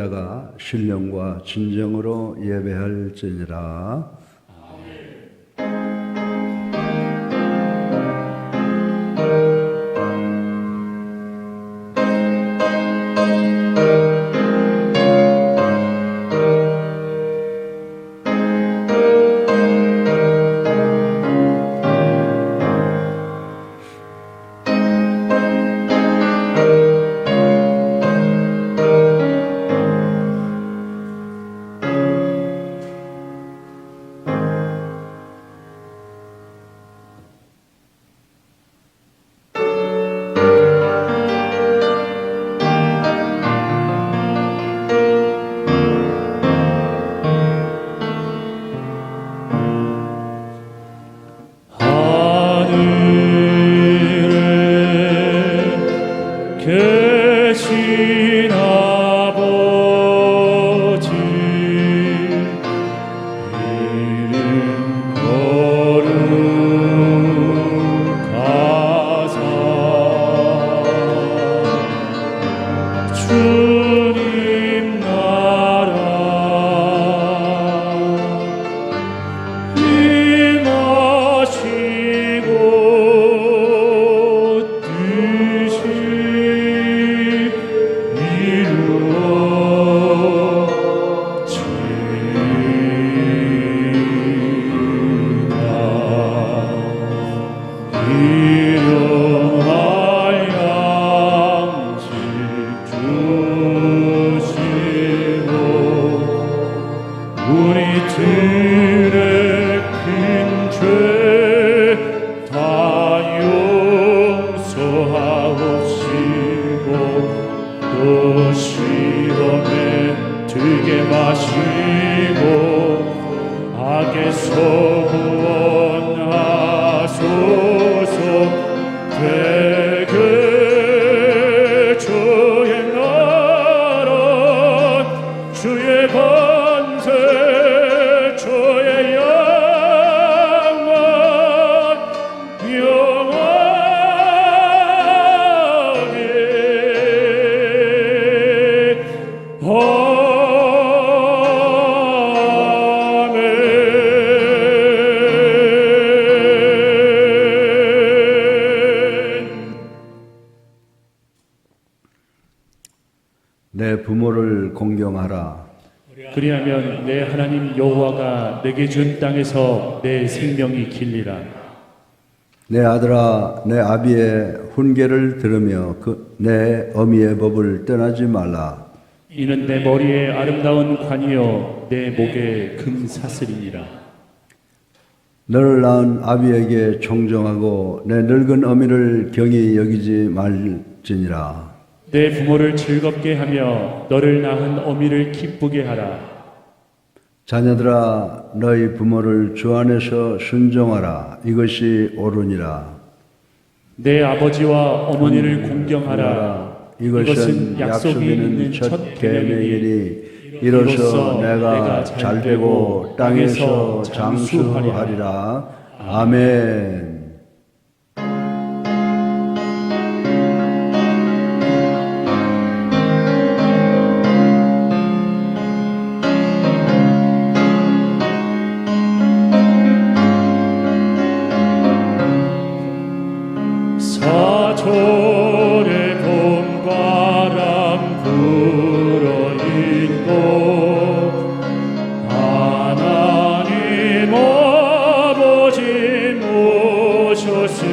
자가 신령과 진정으로 예배할지니라. 계신 아버지 이름 거룩하사 주님 나라 임하시고 우리들의 큰 죄 다 용서하옵시고 또 시험에 들게 마시고 악에서 구원하소서. 되게 주의 나라 주의 권세 주의 영원 영원히 내 부모를 공경하라. 그리하면 내 하나님 여호와가 내게 준 땅에서 내 생명이 길리라. 내 아들아, 내 아비의 훈계를 들으며 내 어미의 법을 떠나지 말라. 이는 내 머리에 아름다운 관이요 내 목에 금사슬이니라. 너를 낳은 아비에게 청정하고 내 늙은 어미를 경히 여기지 말지니라. 내 부모를 즐겁게 하며 너를 낳은 어미를 기쁘게 하라. 자녀들아, 너희 부모를 주 안에서 순종하라. 이것이 옳으니라. 내 아버지와 어머니를 공경하라. 이것은 약속이 있는 첫 계명이니 이로써 내가 잘되고 땅에서 장수하리라. 아멘. 사절의 봄바람 불어있고 하나님 아버지 모셨으니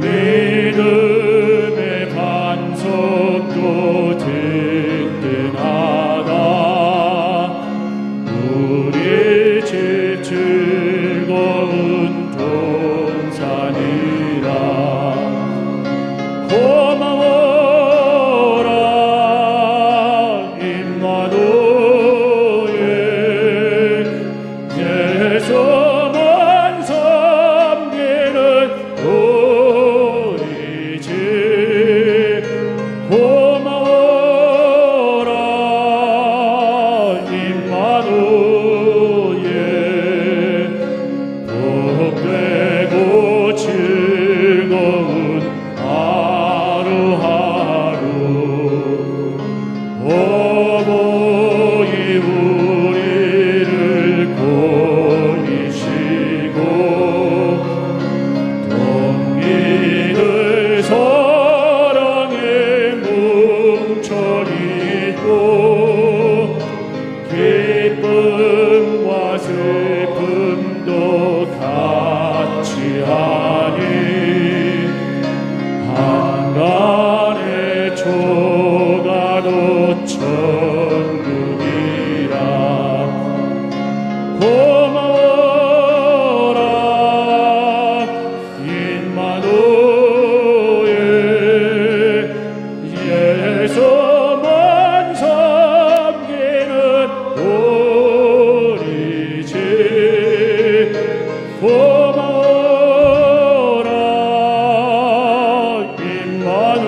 믿음의 반석도 든든하다. 우리 집 즐거운 동산이라. 고마워라 임마누엘. 예수만 섬기는 고마워라 임마누엘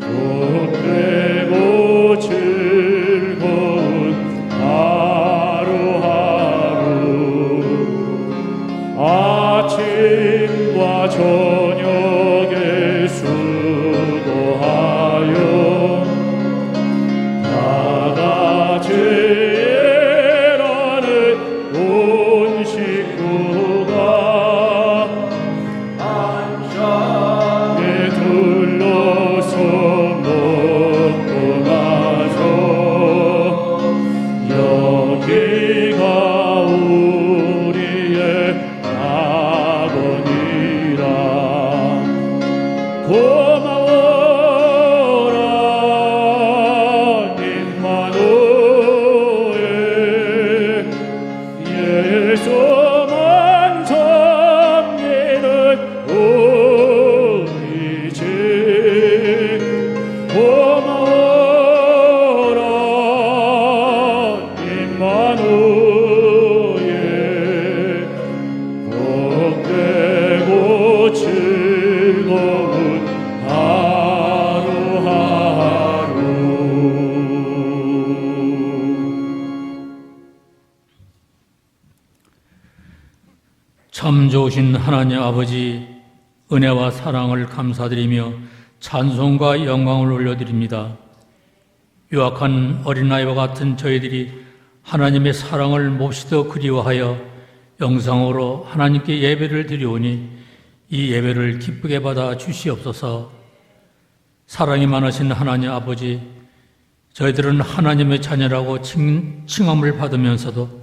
복되고 즐거운 하루하루 아침과 저녁에 수고하여 다같이 일하는 온 식구가 안장에 둘러서 먹고 나서 여기가 우리의 아버니라 고마워라 임마누엘 예수만 섬기는 우리 집 고마워라 임마누엘 복되고 즐거운 하루하루 참 좋으신 하나님 아버지, 은혜와 사랑을 감사드리며 찬송과 영광을 올려드립니다. 유악한 어린아이와 같은 저희들이 하나님의 사랑을 몹시도 그리워하여 영상으로 하나님께 예배를 드리오니 이 예배를 기쁘게 받아 주시옵소서. 사랑이 많으신 하나님 아버지, 저희들은 하나님의 자녀라고 칭함을 받으면서도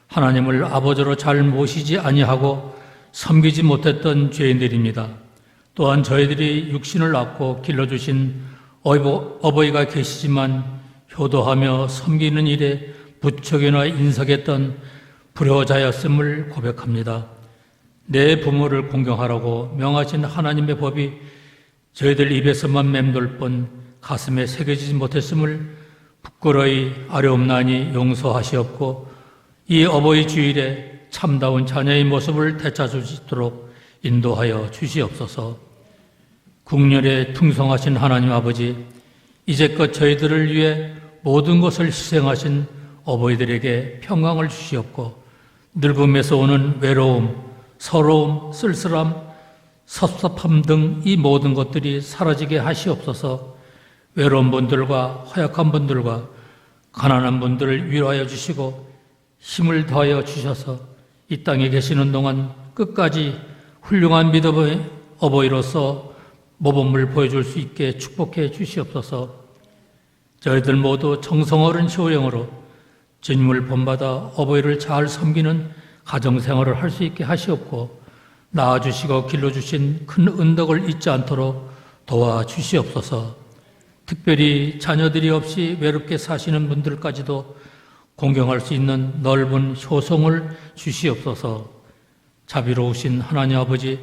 하나님을 아버지로 잘 모시지 아니하고 섬기지 못했던 죄인들입니다. 또한 저희들이 육신을 낳고 길러주신 어버이가 계시지만 효도하며 섬기는 일에 부척이나 인석했던 불효자였음을 고백합니다. 내 부모를 공경하라고 명하신 하나님의 법이 저희들 입에서만 맴돌 뿐 가슴에 새겨지지 못했음을 부끄러이 아뢰옵나니 용서하시옵고 이 어버이 주일에 참다운 자녀의 모습을 되찾을 수 있도록 인도하여 주시옵소서. 국률에 풍성하신 하나님 아버지, 이제껏 저희들을 위해 모든 것을 희생하신 어버이들에게 평강을 주시옵고 늙음에서 오는 외로움, 서러움, 쓸쓸함, 섭섭함 등 이 모든 것들이 사라지게 하시옵소서. 외로운 분들과 허약한 분들과 가난한 분들을 위로하여 주시고 힘을 더하여 주셔서 이 땅에 계시는 동안 끝까지 훌륭한 믿음의 어버이로서 모범을 보여줄 수 있게 축복해 주시옵소서. 저희들 모두 정성어른 효령으로 진물 본받아 어버이를 잘 섬기는 가정생활을 할 수 있게 하시옵고 낳아주시고 길러주신 큰 은덕을 잊지 않도록 도와주시옵소서. 특별히 자녀들이 없이 외롭게 사시는 분들까지도 공경할 수 있는 넓은 효성을 주시옵소서. 자비로우신 하나님 아버지,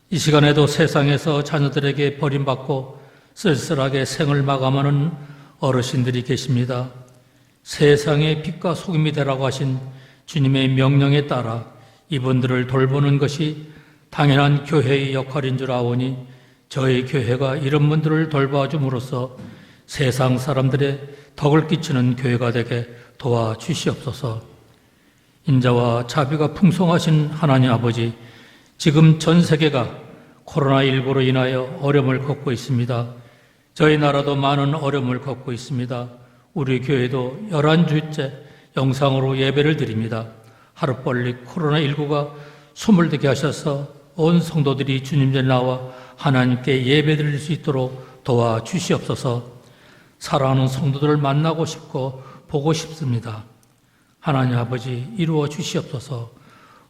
이 시간에도 세상에서 자녀들에게 버림받고 쓸쓸하게 생을 마감하는 어르신들이 계십니다. 세상의 빛과 소금이 되라고 하신 주님의 명령에 따라 이분들을 돌보는 것이 당연한 교회의 역할인 줄 아오니 저희 교회가 이런 분들을 돌봐줌으로써 세상 사람들의 덕을 끼치는 교회가 되게 도와주시옵소서. 인자와 자비가 풍성하신 하나님 아버지, 지금 전 세계가 코로나19로 인하여 어려움을 겪고 있습니다. 저희 나라도 많은 어려움을 겪고 있습니다. 우리 교회도 11주째 영상으로 예배를 드립니다. 하루빨리 코로나19가 소멸되게 하셔서 온 성도들이 주님 전에 나와 하나님께 예배 드릴 수 있도록 도와주시옵소서. 사랑하는 성도들을 만나고 싶고 보고 싶습니다. 하나님 아버지, 이루어 주시옵소서.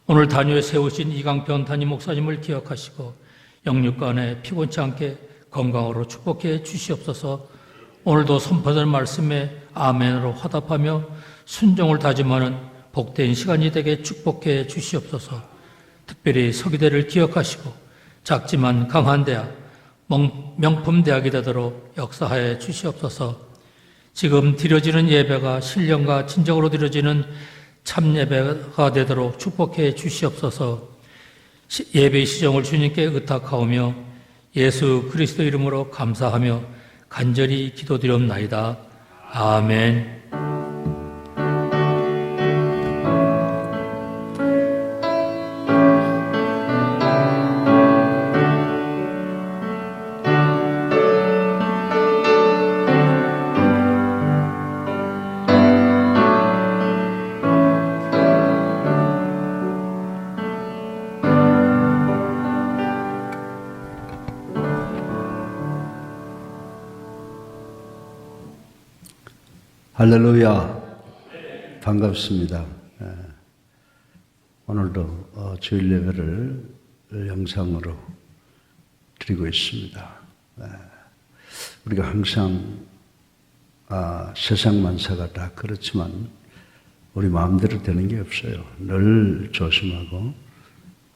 오늘 단위에 세우신 이강평 담임 목사님을 기억하시고 영육간에 피곤치 않게 건강으로 축복해 주시옵소서. 오늘도 선포될 말씀에 아멘으로 화답하며 순종을 다짐하는 복된 시간이 되게 축복해 주시옵소서. 특별히 서기대를 기억하시고 작지만 강한 대학, 명품 대학이 되도록 역사하여 주시옵소서. 지금 드려지는 예배가 신령과 진정으로 드려지는 참 예배가 되도록 축복해 주시옵소서. 예배 시정을 주님께 의탁하오며 예수 그리스도 이름으로 감사하며 간절히 기도드리옵나이다. 아멘. 할렐루야. 반갑습니다. 오늘도 주일 예배를 영상으로 드리고 있습니다. 우리가 항상 세상 만사가 다 그렇지만 우리 마음대로 되는 게 없어요. 늘 조심하고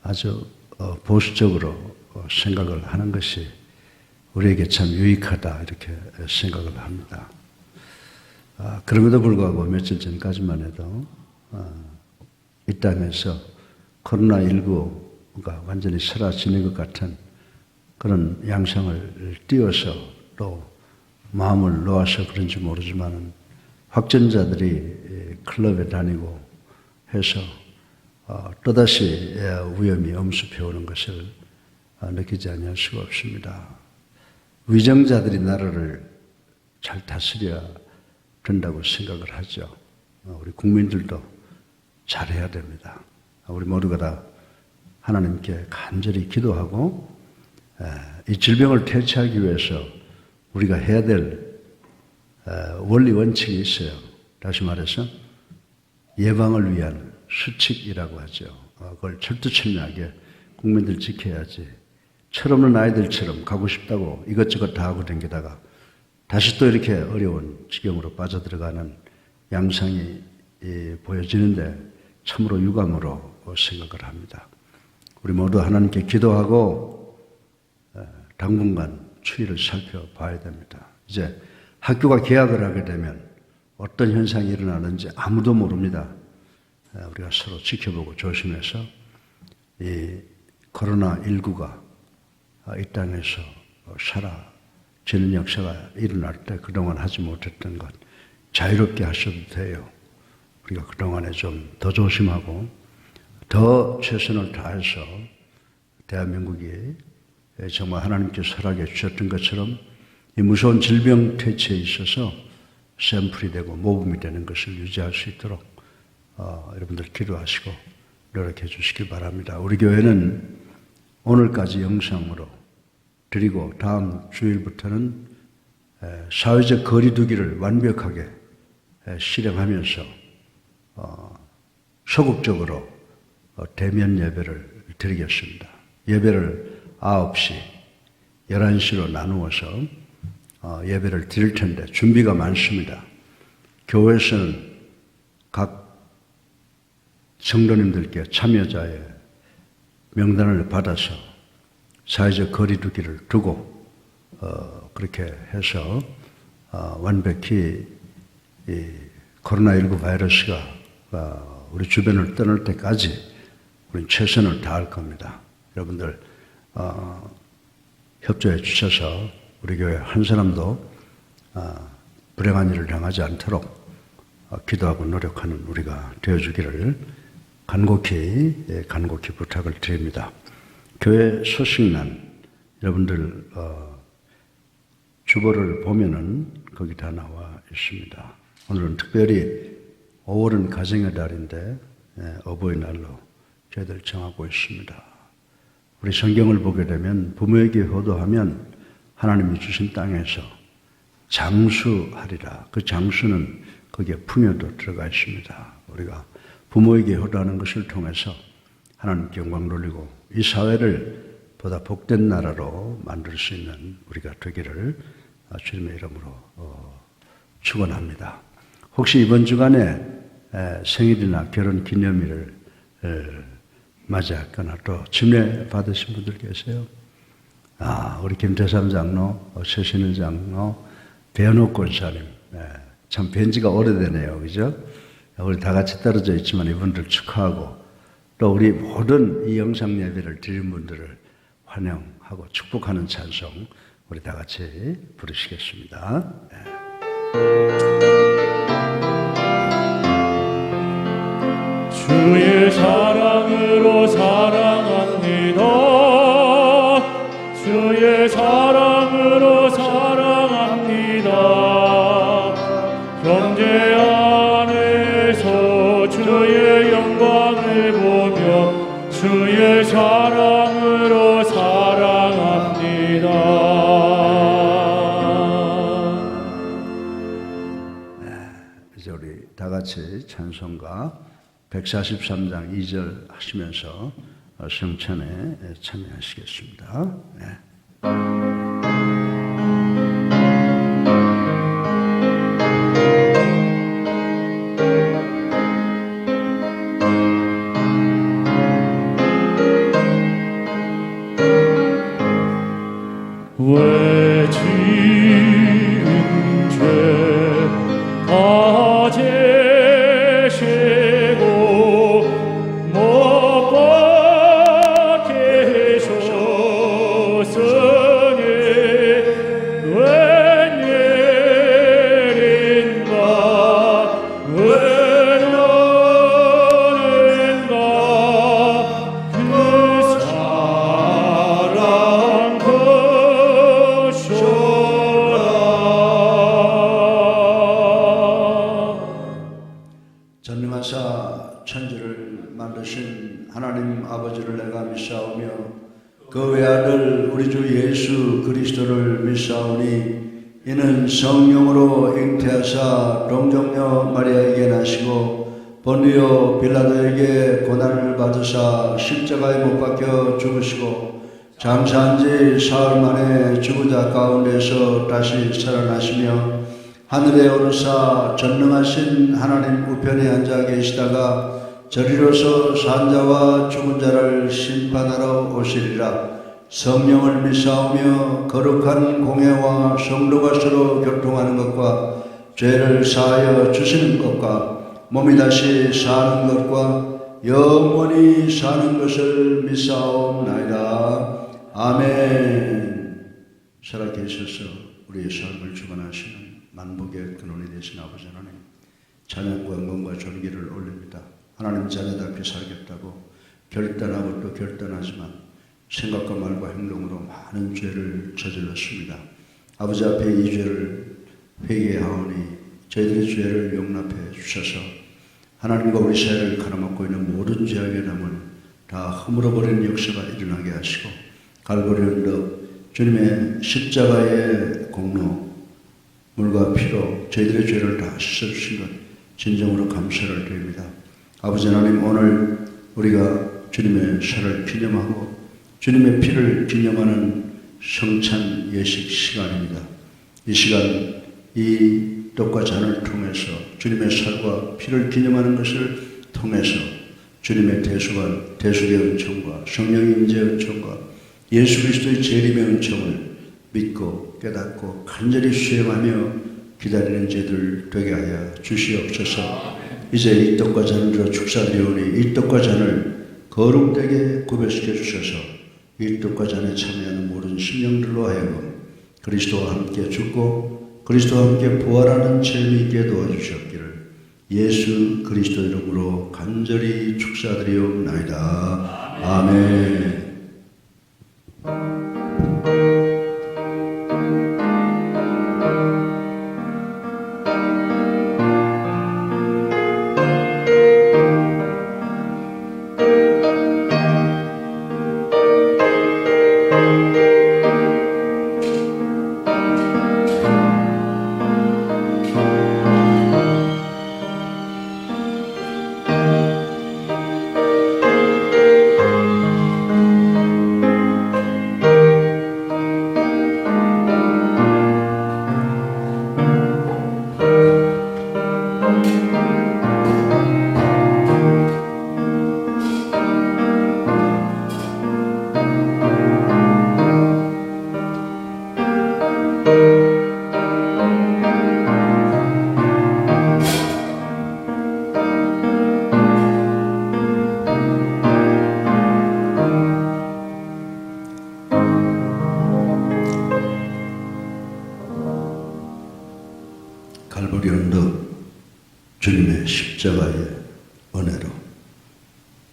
아주 보수적으로 생각을 하는 것이 우리에게 참 유익하다 이렇게 생각을 합니다. 그럼에도 불구하고 며칠 전까지만 해도 이 땅에서 코로나19가 완전히 사라지는 것 같은 그런 양상을 띄워서 또 마음을 놓아서 그런지 모르지만 확진자들이 클럽에 다니고 해서 또다시 위험이 엄습해 오는 것을 느끼지 아니할 수가 없습니다. 위정자들이 나라를 잘 다스려야 된다고 생각을 하죠. 우리 국민들도 잘해야 됩니다. 우리 모두가 다 하나님께 간절히 기도하고 이 질병을 퇴치하기 위해서 우리가 해야 될 원리 원칙이 있어요. 다시 말해서 예방을 위한 수칙이라고 하죠. 그걸 철두철미하게 국민들 지켜야지. 철없는 아이들처럼 가고 싶다고 이것저것 다 하고 다니다가 다시 또 이렇게 어려운 지경으로 빠져들어가는 양상이 보여지는데 참으로 유감으로 생각을 합니다. 우리 모두 하나님께 기도하고 당분간 추이를 살펴봐야 됩니다. 이제 학교가 개학을 하게 되면 어떤 현상이 일어나는지 아무도 모릅니다. 우리가 서로 지켜보고 조심해서 이 코로나19가 이 땅에서 사라지는 역사가 일어날 때 그동안 하지 못했던 것 자유롭게 하셔도 돼요. 우리가 그동안에 좀 더 조심하고 더 최선을 다해서 대한민국이 정말 하나님께서 허락해 주셨던 것처럼 이 무서운 질병 퇴치에 있어서 샘플이 되고 모범이 되는 것을 유지할 수 있도록 여러분들 기도하시고 노력해 주시기 바랍니다. 우리 교회는 오늘까지 영상으로 드리고 다음 주일부터는 사회적 거리 두기를 완벽하게 실행하면서 소극적으로 대면 예배를 드리겠습니다. 예배를 9시, 11시로 나누어서 예배를 드릴 텐데 준비가 많습니다. 교회에서는 각 성도님들께 참여자의 명단을 받아서 사회적 거리 두기를 두고 그렇게 해서 완벽히 이 코로나19 바이러스가 우리 주변을 떠날 때까지 우리는 최선을 다할 겁니다. 여러분들 협조해 주셔서 우리 교회 한 사람도 불행한 일을 당하지 않도록 기도하고 노력하는 우리가 되어주기를 간곡히 부탁을 드립니다. 교회 소식란 여러분들 주보를 보면은 거기 다 나와 있습니다. 오늘은 특별히 5월은 가정의 달인데 어버이날로 저희들 정하고 있습니다. 우리 성경을 보게 되면 부모에게 효도하면 하나님이 주신 땅에서 장수하리라. 그 장수는 거기에 풍요도 들어가 있습니다. 우리가 부모에게 효도하는 것을 통해서 하나님께 영광 돌리고 이 사회를 보다 복된 나라로 만들 수 있는 우리가 되기를 주님의 이름으로 축원합니다. 혹시 이번 주간에 생일이나 결혼 기념일을 맞이했거나 또 침례 받으신 분들 계세요? 우리 김태삼 장로, 최신일 장로, 배현옥 권사님, 참 뵌 지가 오래되네요, 그죠? 우리 다 같이 떨어져 있지만 이분들 축하하고 또 우리 모든 이 영상 예배를 드린 분들을 환영하고 축복하는 찬송 우리 다 같이 부르시겠습니다. 주의 사랑으로 사랑합니다. 주의 사랑으로 사랑합니다. 형제 안에서 주의 영광을 보며 주의 사랑으로 사랑합니다. 이제 우리 다 같이 찬송가 143장 2절 하시면서 성찬에 참여하시겠습니다. 네. 왜 지은 죄 다 제시고 못 박히셨으니 웬일인가 왜냐는가 그 사랑 전능하사 천지를 만드신 하나님 아버지를 내가 믿사오며 그 외아들 우리 주 예수 그리스도를 믿사오니 이는 성령으로 잉태하사 동정녀 마리아에게 나시고 본디오 빌라도에게 고난을 받으사 십자가에 못 박혀 죽으시고 장사한 지 사흘 만에 죽은 자 가운데서 다시 살아나시며 하늘에 오르사 전능하신 하나님 우편에 앉아 계시다가 저리로서 산 자와 죽은 자를 심판하러 오시리라. 성령을 믿사오며 거룩한 공회와 성도가 서로 교통하는 것과 죄를 사하여 주시는 것과 몸이 다시 사는 것과 영원히 사는 것을 믿사옵나이다. 아멘. 살아계셔서 우리의 삶을 주관하시는 만복의 근원이 되신 아버지 하나님, 찬양과 영광과 존귀를 올립니다. 하나님 자녀답게 살겠다고 결단하고 또 결단하지만 생각과 말과 행동으로 많은 죄를 저질렀습니다. 아버지 앞에 이 죄를 회개하오니 저희들의 죄를 용납해 주셔서 하나님과 우리 사이를 가로막고 있는 모든 죄악의 담을 다 허물어버리는 역사가 일어나게 하시고 갈보리 언덕 주님의 십자가의 공로 물과 피로 저희들의 죄를 다 씻어주신 것 진정으로 감사를 드립니다. 아버지 하나님, 오늘 우리가 주님의 살을 기념하고 주님의 피를 기념하는 성찬 예식 시간입니다. 이 시간 이 떡과 잔을 통해서 주님의 살과 피를 기념하는 것을 통해서 주님의 대속의 은총과 성령의 임재의 은총과 예수 그리스도의 재림의 은총을 믿고 깨닫고 간절히 수행하며 기다리는 제들 되게 하여 주시옵소서. 이제 이 떡과 잔을 들어 축사드리오니 이 떡과 잔을 거룩되게 구별시켜 주셔서 이 떡과 잔에 참여하는 모든 심령들로 하여금 그리스도와 함께 죽고 그리스도와 함께 부활하는 재미 있게 도와주셨기를 예수 그리스도 이름으로 간절히 축사드리옵나이다. 아멘.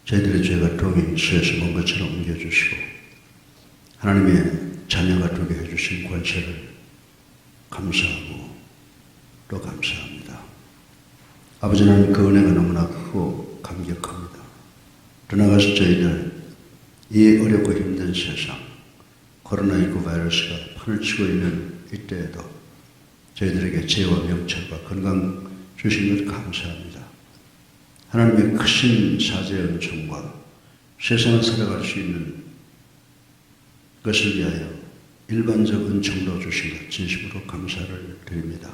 저희들의 죄가 동이 수에서 먼 것처럼 옮겨주시고 하나님의 자녀가 되게 해주신 권세를 감사하고 또 감사합니다. 아버지 하나님, 그 은혜가 너무나 크고 감격합니다. 또 나가서 저희들 이 어렵고 힘든 세상, 코로나19 바이러스가 판을 치고 있는 이때에도 저희들에게 재와 명철과 건강 주신 것 감사합니다. 하나님의 크신 사죄의 은총과 세상을 살아갈 수 있는 것을 위하여 일반적 은총도 주신 것 진심으로 감사를 드립니다.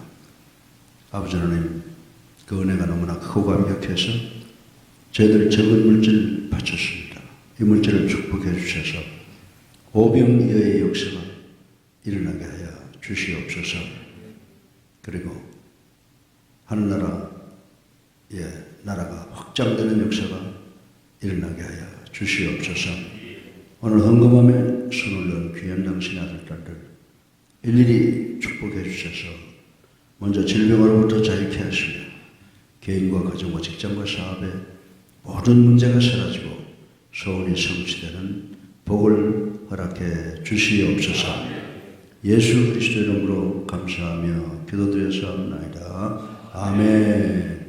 아버지 하나님, 그 은혜가 너무나 크고 감격해서 저희들 적은 물질 바쳤습니다. 이 물질을 축복해 주셔서 오병이어의 역사가 일어나게 하여 주시옵소서. 그리고 하늘나라의 나라가 확장되는 역사가 일어나게 하여 주시옵소서. 오늘 헌금함에 손을 넣은 귀한 당신의 아들, 딸들 일일이 축복해 주셔서 먼저 질병으로부터 자유케 하시며 개인과 가정과 직장과 사업의 모든 문제가 사라지고 소원이 성취되는 복을 허락해 주시옵소서. 예수 그리스도 이름으로 감사하며 기도드려서옵나이다. 아멘.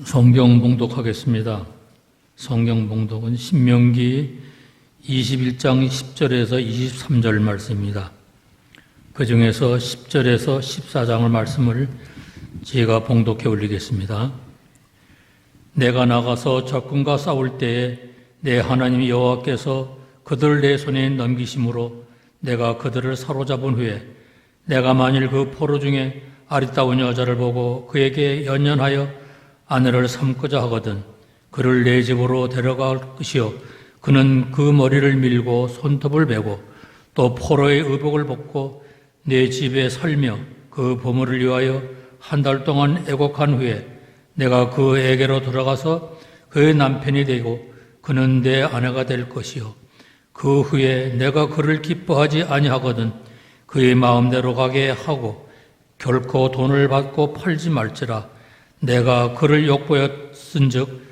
성경 봉독하겠습니다. 성경 봉독은 신명기 21장 10절에서 23절 말씀입니다. 그 중에서 10절에서 14장의 말씀을 제가 봉독해 올리겠습니다. 내가 나가서 적군과 싸울 때에 내 하나님 여호와께서 그들을 내 손에 넘기심으로 내가 그들을 사로잡은 후에 내가 만일 그 포로 중에 아리따운 여자를 보고 그에게 연연하여 아내를 삼고자 하거든 그를 내 집으로 데려갈 것이요 그는 그 머리를 밀고 손톱을 베고 또 포로의 의복을 벗고 내 집에 살며 그 보물을 위하여 한 달 동안 애곡한 후에 내가 그에게로 들어가서 그의 남편이 되고 그는 내 아내가 될 것이요 그 후에 내가 그를 기뻐하지 아니하거든 그의 마음대로 가게 하고 결코 돈을 받고 팔지 말지라. 내가 그를 욕보였은즉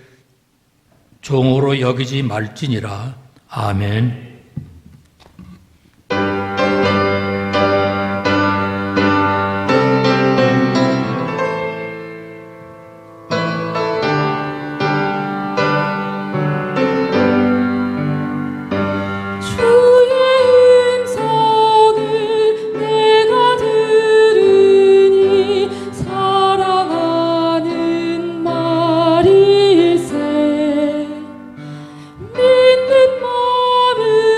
종으로 여기지 말지니라. 아멘. 믿는 마음을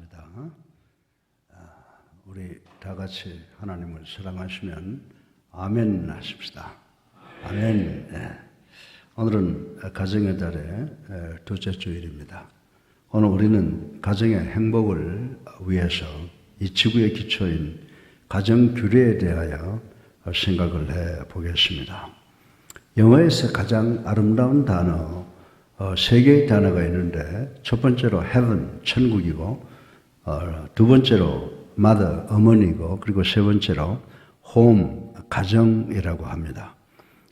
기도하겠습니다. 우리 다 같이 하나님을 사랑하시면 아멘 하십시다. 아멘. 오늘은 가정의 달의 둘째 주일입니다. 오늘 우리는 가정의 행복을 위해서 이 지구의 기초인 가정 규례에 대하여 생각을 해 보겠습니다. 영어에서 가장 아름다운 단어, 세 개의 단어가 있는데 첫 번째로 heaven, 천국이고 두 번째로 mother, 어머니고 그리고 세 번째로 home, 가정이라고 합니다.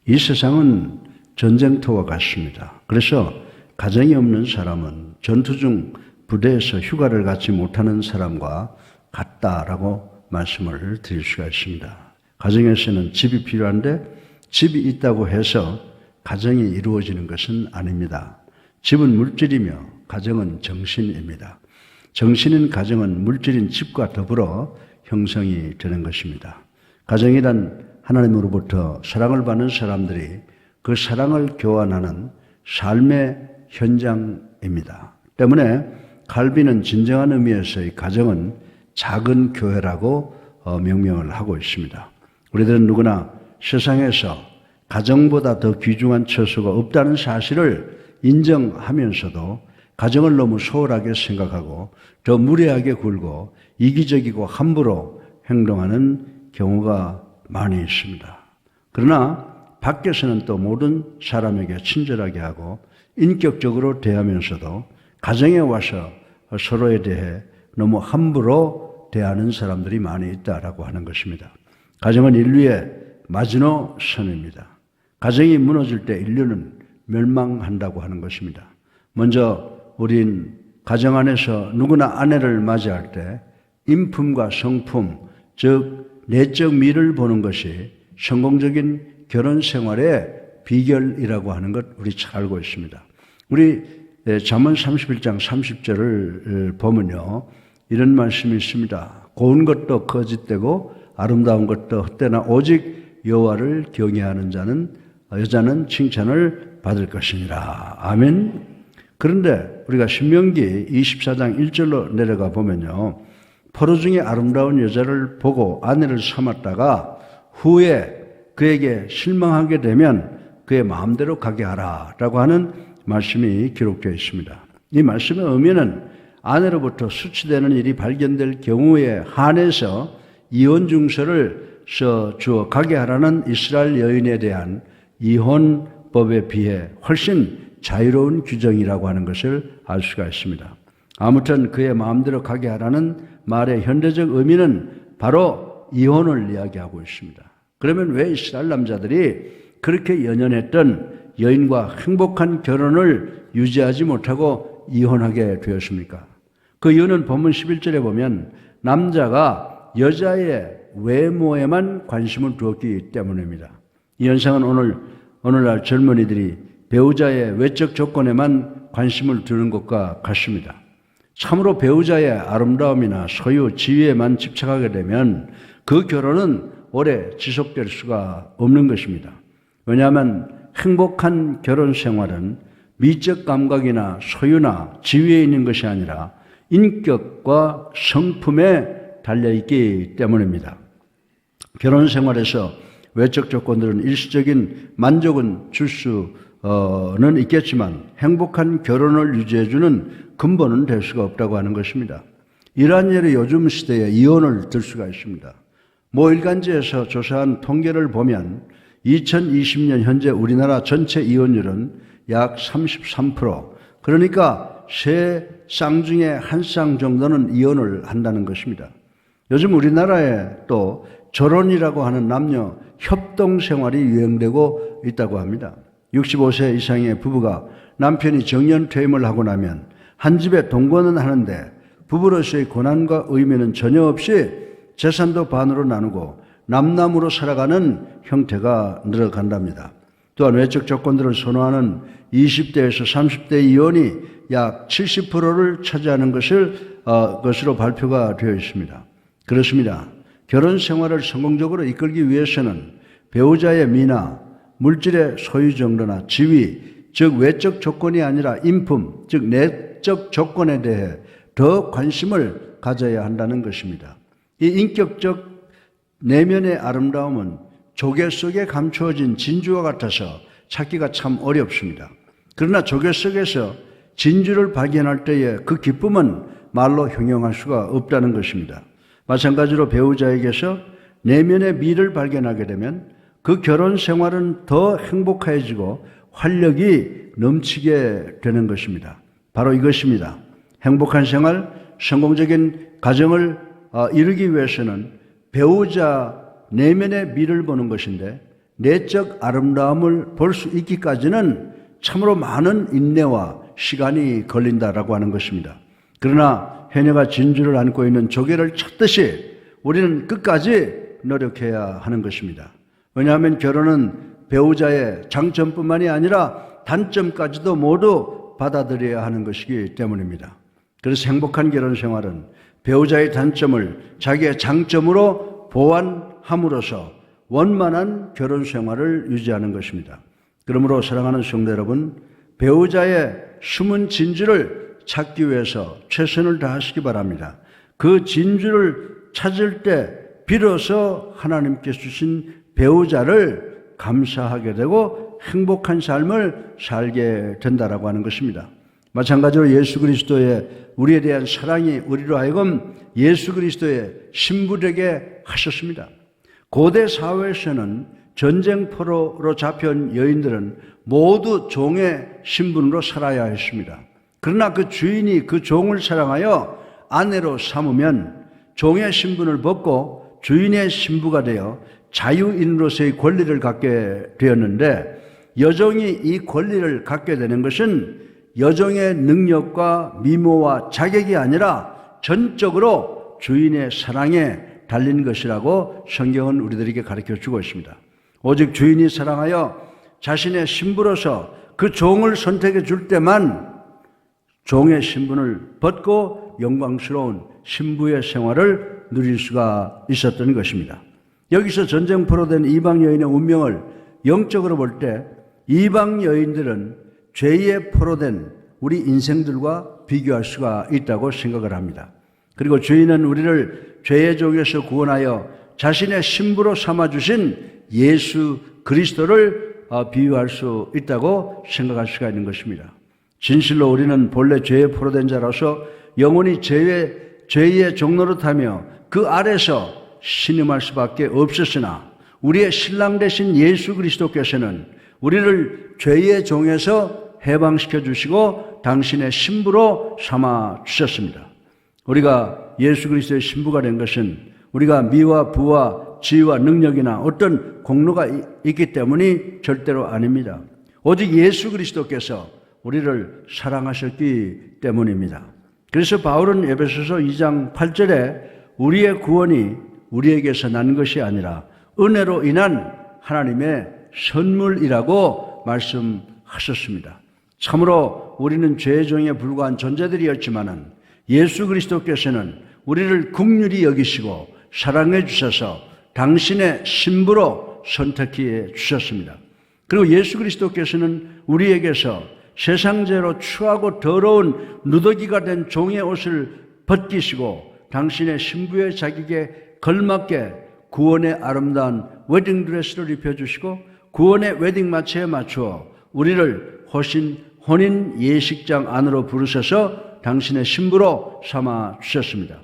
이 세상은 전쟁터와 같습니다. 그래서 가정이 없는 사람은 전투 중 부대에서 휴가를 갖지 못하는 사람과 같다라고 말씀을 드릴 수가 있습니다. 가정에서는 집이 필요한데 집이 있다고 해서 가정이 이루어지는 것은 아닙니다. 집은 물질이며 가정은 정신입니다. 정신인 가정은 물질인 집과 더불어 형성이 되는 것입니다. 가정이란 하나님으로부터 사랑을 받는 사람들이 그 사랑을 교환하는 삶의 현장입니다. 때문에 칼빈은 진정한 의미에서의 가정은 작은 교회라고 명명을 하고 있습니다. 우리들은 누구나 세상에서 가정보다 더 귀중한 처소가 없다는 사실을 인정하면서도 가정을 너무 소홀하게 생각하고 더 무례하게 굴고 이기적이고 함부로 행동하는 경우가 많이 있습니다. 그러나 밖에서는 또 모든 사람에게 친절하게 하고 인격적으로 대하면서도 가정에 와서 서로에 대해 너무 함부로 대하는 사람들이 많이 있다라고 하는 것입니다. 가정은 인류의 마지노선입니다. 가정이 무너질 때 인류는 멸망한다고 하는 것입니다. 먼저 우린 가정 안에서 누구나 아내를 맞이할 때 인품과 성품, 즉 내적 미를 보는 것이 성공적인 결혼 생활의 비결이라고 하는 것 우리 잘 알고 있습니다. 우리 잠언 31장 30절을 보면요, 이런 말씀이 있습니다. 고운 것도 거짓되고 아름다운 것도 헛되나 오직 여호와를 경외하는 여자는 칭찬을 받을 것이니라. 아멘. 그런데 우리가 신명기 24장 1절로 내려가 보면요, 포로 중에 아름다운 여자를 보고 아내를 삼았다가 후에 그에게 실망하게 되면 그의 마음대로 가게 하라 라고 하는 말씀이 기록되어 있습니다. 이 말씀의 의미는 아내로부터 수치되는 일이 발견될 경우에 한해서 이혼 증서를 주어 가게 하라는 이스라엘 여인에 대한 이혼법에 비해 훨씬 자유로운 규정이라고 하는 것을 알 수가 있습니다. 아무튼 그의 마음대로 가게 하라는 말의 현대적 의미는 바로 이혼을 이야기하고 있습니다. 그러면 왜 이스라엘 남자들이 그렇게 연연했던 여인과 행복한 결혼을 유지하지 못하고 이혼하게 되었습니까? 그 이유는 본문 11절에 보면 남자가 여자의 외모에만 관심을 두었기 때문입니다. 이 현상은 오늘날 젊은이들이 배우자의 외적 조건에만 관심을 두는 것과 같습니다. 참으로 배우자의 아름다움이나 소유, 지위에만 집착하게 되면 그 결혼은 오래 지속될 수가 없는 것입니다. 왜냐하면 행복한 결혼 생활은 미적 감각이나 소유나 지위에 있는 것이 아니라 인격과 성품에 달려있기 때문입니다. 결혼 생활에서 외적 조건들은 일시적인 만족은 줄 수는 있겠지만 행복한 결혼을 유지해주는 근본은 될 수가 없다고 하는 것입니다. 이러한 예로 요즘 시대에 이혼을 들 수가 있습니다. 모 일간지에서 조사한 통계를 보면 2020년 현재 우리나라 전체 이혼율은 약 33%, 그러니까 세 쌍 중에 한 쌍 정도는 이혼을 한다는 것입니다. 요즘 우리나라에 또 결혼이라고 하는 남녀 협동 생활이 유행되고 있다고 합니다. 65세 이상의 부부가 남편이 정년 퇴임을 하고 나면 한 집에 동거는 하는데 부부로서의 권한과 의무는 전혀 없이 재산도 반으로 나누고 남남으로 살아가는 형태가 늘어간답니다. 또한 외적 조건들을 선호하는 20대에서 30대 이혼이 약 70%를 차지하는 것으로 발표가 되어 있습니다. 그렇습니다. 결혼 생활을 성공적으로 이끌기 위해서는 배우자의 미나, 물질의 소유 정도나 지위, 즉 외적 조건이 아니라 인품, 즉 내적 조건에 대해 더 관심을 가져야 한다는 것입니다. 이 인격적 내면의 아름다움은 조개 속에 감추어진 진주와 같아서 찾기가 참 어렵습니다. 그러나 조개 속에서 진주를 발견할 때의 그 기쁨은 말로 형용할 수가 없다는 것입니다. 마찬가지로 배우자에게서 내면의 미를 발견하게 되면 그 결혼 생활은 더 행복해지고 활력이 넘치게 되는 것입니다. 바로 이것입니다. 행복한 생활, 성공적인 가정을 이루기 위해서는 배우자 내면의 미를 보는 것인데 내적 아름다움을 볼 수 있기까지는 참으로 많은 인내와 시간이 걸린다라고 하는 것입니다. 그러나 해녀가 진주를 안고 있는 조개를 찾듯이 우리는 끝까지 노력해야 하는 것입니다. 왜냐하면 결혼은 배우자의 장점뿐만이 아니라 단점까지도 모두 받아들여야 하는 것이기 때문입니다. 그래서 행복한 결혼 생활은 배우자의 단점을 자기의 장점으로 보완함으로써 원만한 결혼 생활을 유지하는 것입니다. 그러므로 사랑하는 성도 여러분, 배우자의 숨은 진주를 찾기 위해서 최선을 다하시기 바랍니다. 그 진주를 찾을 때 비로소 하나님께 주신 배우자를 감사하게 되고 행복한 삶을 살게 된다라고 하는 것입니다. 마찬가지로 예수 그리스도의 우리에 대한 사랑이 우리로 하여금 예수 그리스도의 신부되게 하셨습니다. 고대 사회에서는 전쟁포로로 잡혀온 여인들은 모두 종의 신분으로 살아야 했습니다. 그러나 그 주인이 그 종을 사랑하여 아내로 삼으면 종의 신분을 벗고 주인의 신부가 되어 자유인으로서의 권리를 갖게 되었는데, 여종이 이 권리를 갖게 되는 것은 여종의 능력과 미모와 자격이 아니라 전적으로 주인의 사랑에 달린 것이라고 성경은 우리들에게 가르쳐주고 있습니다. 오직 주인이 사랑하여 자신의 신부로서 그 종을 선택해 줄 때만 종의 신분을 벗고 영광스러운 신부의 생활을 누릴 수가 있었던 것입니다. 여기서 전쟁포로 된 이방 여인의 운명을 영적으로 볼 때 이방 여인들은 죄의 포로 된 우리 인생들과 비교할 수가 있다고 생각을 합니다. 그리고 주인은 우리를 죄의 종에서 구원하여 자신의 신부로 삼아주신 예수 그리스도를 비유할 수 있다고 생각할 수가 있는 것입니다. 진실로 우리는 본래 죄에 포로된 자라서 영원히 죄의 종로로 타며 그 아래서 신음할 수밖에 없었으나 우리의 신랑 되신 예수 그리스도께서는 우리를 죄의 종에서 해방시켜 주시고 당신의 신부로 삼아 주셨습니다. 우리가 예수 그리스도의 신부가 된 것은 우리가 미와 부와 지위와 능력이나 어떤 공로가 있기 때문이 절대로 아닙니다. 오직 예수 그리스도께서 우리를 사랑하셨기 때문입니다. 그래서 바울은 에베소서 2장 8절에 우리의 구원이 우리에게서 난 것이 아니라 은혜로 인한 하나님의 선물이라고 말씀하셨습니다. 참으로 우리는 죄의 종에 불과한 존재들이었지만은 예수 그리스도께서는 우리를 긍휼히 여기시고 사랑해 주셔서 당신의 신부로 선택해 주셨습니다. 그리고 예수 그리스도께서는 우리에게서 세상죄로 추하고 더러운 누더기가 된 종의 옷을 벗기시고 당신의 신부의 자격에 걸맞게 구원의 아름다운 웨딩드레스를 입혀주시고 구원의 웨딩마차에 맞추어 우리를 혼인 예식장 안으로 부르셔서 당신의 신부로 삼아 주셨습니다.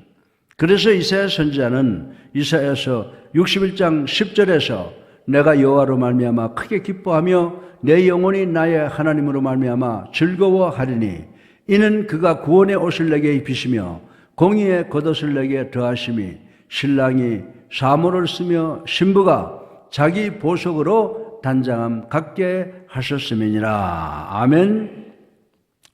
그래서 이사야 선지자는 이사야서 61장 10절에서 내가 여호와로 말미암아 크게 기뻐하며 내 영혼이 나의 하나님으로 말미암아 즐거워하리니 이는 그가 구원의 옷을 내게 입히시며 공의의 겉옷을 내게 더하심이 신랑이 사모를 쓰며 신부가 자기 보석으로 단장함 갖게 하셨음이니라. 아멘.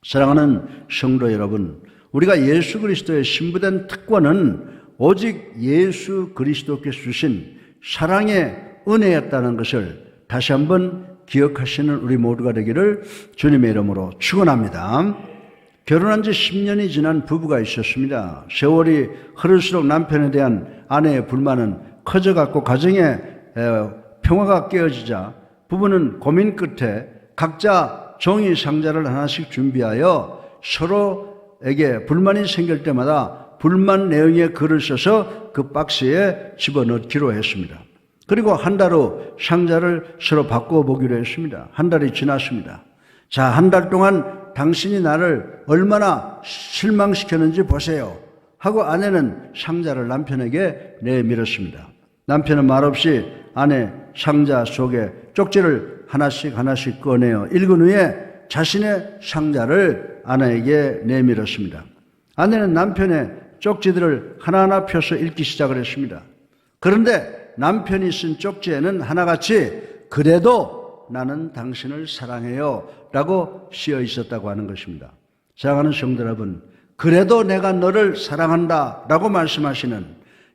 사랑하는 성도 여러분, 우리가 예수 그리스도의 신부된 특권은 오직 예수 그리스도께서 주신 사랑의 은혜였다는 것을 다시 한번 기억하시는 우리 모두가 되기를 주님의 이름으로 축원합니다. 결혼한 지 10년이 지난 부부가 있었습니다. 세월이 흐를수록 남편에 대한 아내의 불만은 커져갔고 가정에 평화가 깨어지자 부부는 고민 끝에 각자 종이 상자를 하나씩 준비하여 서로 부부에게 불만이 생길 때마다 불만 내용의 글을 써서 그 박스에 집어넣기로 했습니다. 그리고 한 달 후 상자를 서로 바꾸어 보기로 했습니다. 한 달이 지났습니다. 자, 한 달 동안 당신이 나를 얼마나 실망시켰는지 보세요 하고 아내는 상자를 남편에게 내밀었습니다. 남편은 말없이 아내 상자 속에 쪽지를 하나씩 꺼내어 읽은 후에 자신의 상자를 아내에게 내밀었습니다. 아내는 남편의 쪽지들을 하나하나 펴서 읽기 시작을 했습니다. 그런데 남편이 쓴 쪽지에는 하나같이 그래도 나는 당신을 사랑해요 라고 쓰여 있었다고 하는 것입니다. 사랑하는 성도 여러분, 그래도 내가 너를 사랑한다 라고 말씀하시는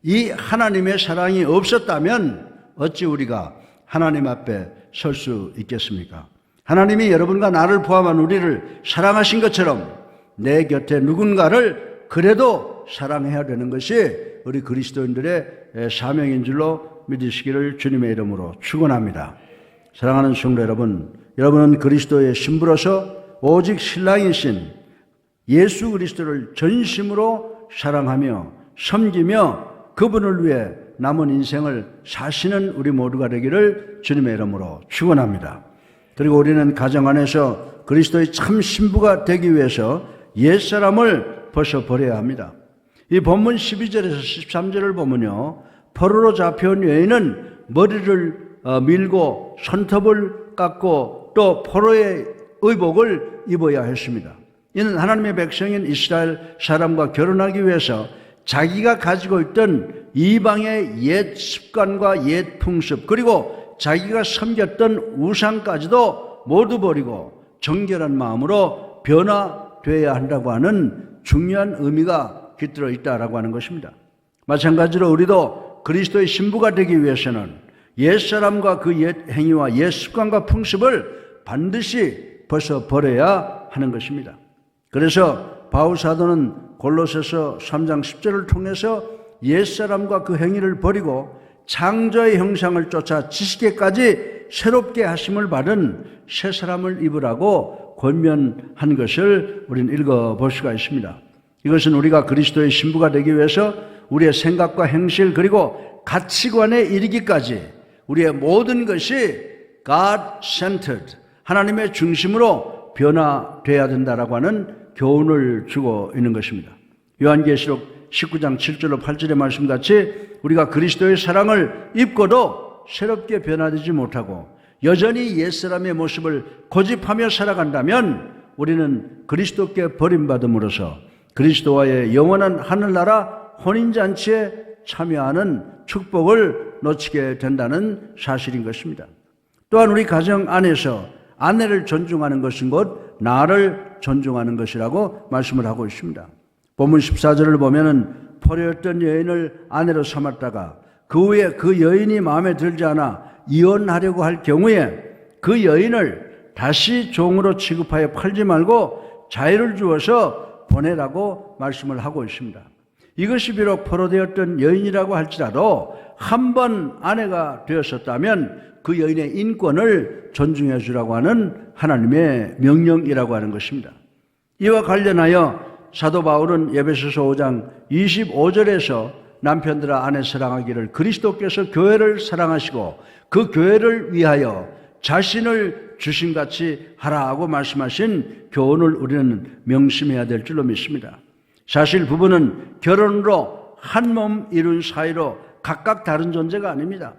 이 하나님의 사랑이 없었다면 어찌 우리가 하나님 앞에 설 수 있겠습니까? 하나님이 여러분과 나를 포함한 우리를 사랑하신 것처럼 내 곁에 누군가를 그래도 사랑해야 되는 것이 우리 그리스도인들의 사명인 줄로 믿으시기를 주님의 이름으로 축원합니다. 사랑하는 성도 여러분, 여러분은 그리스도의 신부로서 오직 신랑이신 예수 그리스도를 전심으로 사랑하며 섬기며 그분을 위해 남은 인생을 사시는 우리 모두가 되기를 주님의 이름으로 축원합니다. 그리고 우리는 가정 안에서 그리스도의 참 신부가 되기 위해서 옛사람을 벗어버려야 합니다. 이 본문 12절에서 13절을 보면요, 포로로 잡혀온 여인은 머리를 밀고 손톱을 깎고 또 포로의 의복을 입어야 했습니다. 이는 하나님의 백성인 이스라엘 사람과 결혼하기 위해서 자기가 가지고 있던 이방의 옛 습관과 옛 풍습, 그리고 자기가 섬겼던 우상까지도 모두 버리고 정결한 마음으로 변화되어야 한다고 하는 중요한 의미가 깃들어 있다라고 하는 것입니다. 마찬가지로 우리도 그리스도의 신부가 되기 위해서는 옛사람과 그 옛 행위와 옛 습관과 풍습을 반드시 벗어버려야 하는 것입니다. 그래서 바울 사도는 골로새서 3장 10절을 통해서 옛사람과 그 행위를 버리고 창조의 형상을 쫓아 지식에까지 새롭게 하심을 받은 새 사람을 입으라고 권면한 것을 우리는 읽어볼 수가 있습니다. 이것은 우리가 그리스도의 신부가 되기 위해서 우리의 생각과 행실 그리고 가치관에 이르기까지 우리의 모든 것이 God-centered, 하나님의 중심으로 변화되어야 된다라고 하는 교훈을 주고 있는 것입니다. 요한계시록 19장 7절로 8절의 말씀같이 우리가 그리스도의 사랑을 입고도 새롭게 변화되지 못하고 여전히 옛사람의 모습을 고집하며 살아간다면 우리는 그리스도께 버림받음으로써 그리스도와의 영원한 하늘나라 혼인잔치에 참여하는 축복을 놓치게 된다는 사실인 것입니다. 또한 우리 가정 안에서 아내를 존중하는 것은 곧 나를 존중하는 것이라고 말씀을 하고 있습니다. 본문 14절을 보면은 포로였던 여인을 아내로 삼았다가 그 후에 그 여인이 마음에 들지 않아 이혼하려고 할 경우에 그 여인을 다시 종으로 취급하여 팔지 말고 자유를 주어서 보내라고 말씀을 하고 있습니다. 이것이 비록 포로되었던 여인이라고 할지라도 한 번 아내가 되었었다면 그 여인의 인권을 존중해 주라고 하는 하나님의 명령이라고 하는 것입니다. 이와 관련하여 사도 바울은 에베소서 5장 25절에서 남편들아 아내 사랑하기를 그리스도께서 교회를 사랑하시고 그 교회를 위하여 자신을 주신같이 하라고 말씀하신 교훈을 우리는 명심해야 될 줄로 믿습니다. 사실 부부는 결혼으로 한 몸 이룬 사이로 각각 다른 존재가 아닙니다.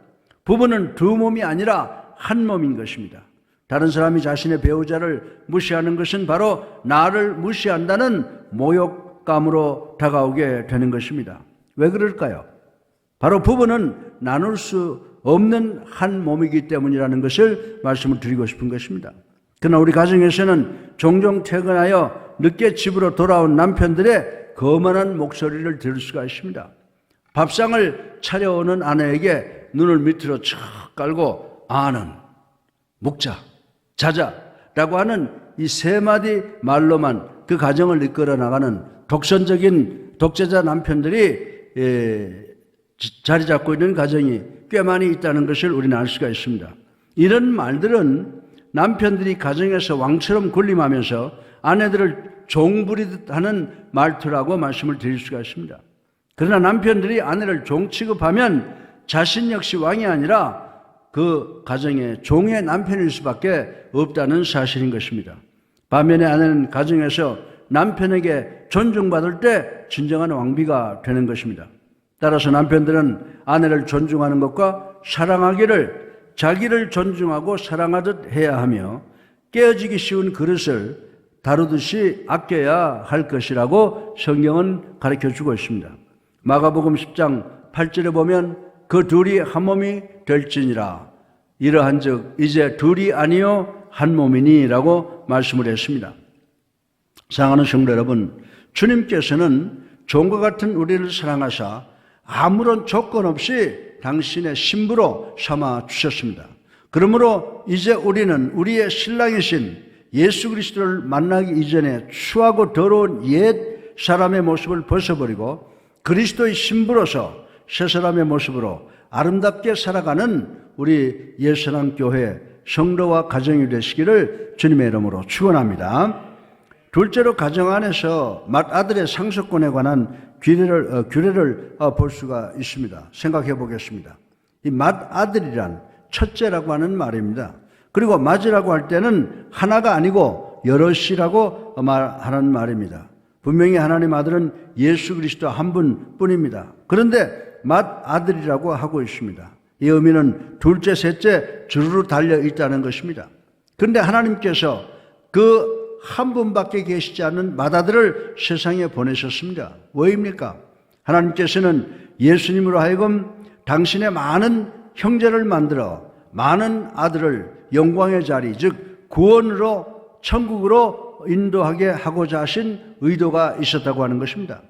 부부는 두 몸이 아니라 한 몸인 것입니다. 다른 사람이 자신의 배우자를 무시하는 것은 바로 나를 무시한다는 모욕감으로 다가오게 되는 것입니다. 왜 그럴까요? 바로 부부는 나눌 수 없는 한 몸이기 때문이라는 것을 말씀을 드리고 싶은 것입니다. 그러나 우리 가정에서는 종종 퇴근하여 늦게 집으로 돌아온 남편들의 거만한 목소리를 들을 수가 있습니다. 밥상을 차려오는 아내에게 눈을 밑으로 척 깔고 아는, 묵자, 자자 라고 하는 이 세 마디 말로만 그 가정을 이끌어 나가는 독선적인 독재자 남편들이 자리 잡고 있는 가정이 꽤 많이 있다는 것을 우리는 알 수가 있습니다. 이런 말들은 남편들이 가정에서 왕처럼 군림하면서 아내들을 종부리듯 하는 말투라고 말씀을 드릴 수가 있습니다. 그러나 남편들이 아내를 종 취급하면 자신 역시 왕이 아니라 그 가정의 종의 남편일 수밖에 없다는 사실인 것입니다. 반면에 아내는 가정에서 남편에게 존중받을 때 진정한 왕비가 되는 것입니다. 따라서 남편들은 아내를 존중하는 것과 사랑하기를 자기를 존중하고 사랑하듯 해야 하며 깨어지기 쉬운 그릇을 다루듯이 아껴야 할 것이라고 성경은 가르쳐주고 있습니다. 마가복음 10장 8절에 보면 그 둘이 한 몸이 될지니라 이러한즉 이제 둘이 아니요 한 몸이니 라고 말씀을 했습니다. 사랑하는 성도 여러분, 주님께서는 종과 같은 우리를 사랑하사 아무런 조건 없이 당신의 신부로 삼아 주셨습니다. 그러므로 이제 우리는 우리의 신랑이신 예수 그리스도를 만나기 이전에 추하고 더러운 옛 사람의 모습을 벗어버리고 그리스도의 신부로서 새 사람의 모습으로 아름답게 살아가는 우리 예수랑 교회 성도와 가정이 되시기를 주님의 이름으로 축원합니다. 둘째로 가정 안에서 맏아들의 상속권에 관한 규례를 볼 수가 있습니다. 생각해 보겠습니다. 이 맏아들이란 첫째라고 하는 말입니다. 그리고 맏이라고 할 때는 하나가 아니고 여럿이라고 말하는 말입니다. 분명히 하나님 아들은 예수 그리스도 한 분뿐입니다. 그런데 맏아들이라고 하고 있습니다. 이 의미는 둘째, 셋째 주르르 달려 있다는 것입니다. 그런데 하나님께서 그 한 분밖에 계시지 않는 맏아들을 세상에 보내셨습니다. 왜입니까? 하나님께서는 예수님으로 하여금 당신의 많은 형제를 만들어 많은 아들을 영광의 자리, 즉 구원으로 천국으로 인도하게 하고자 하신 의도가 있었다고 하는 것입니다.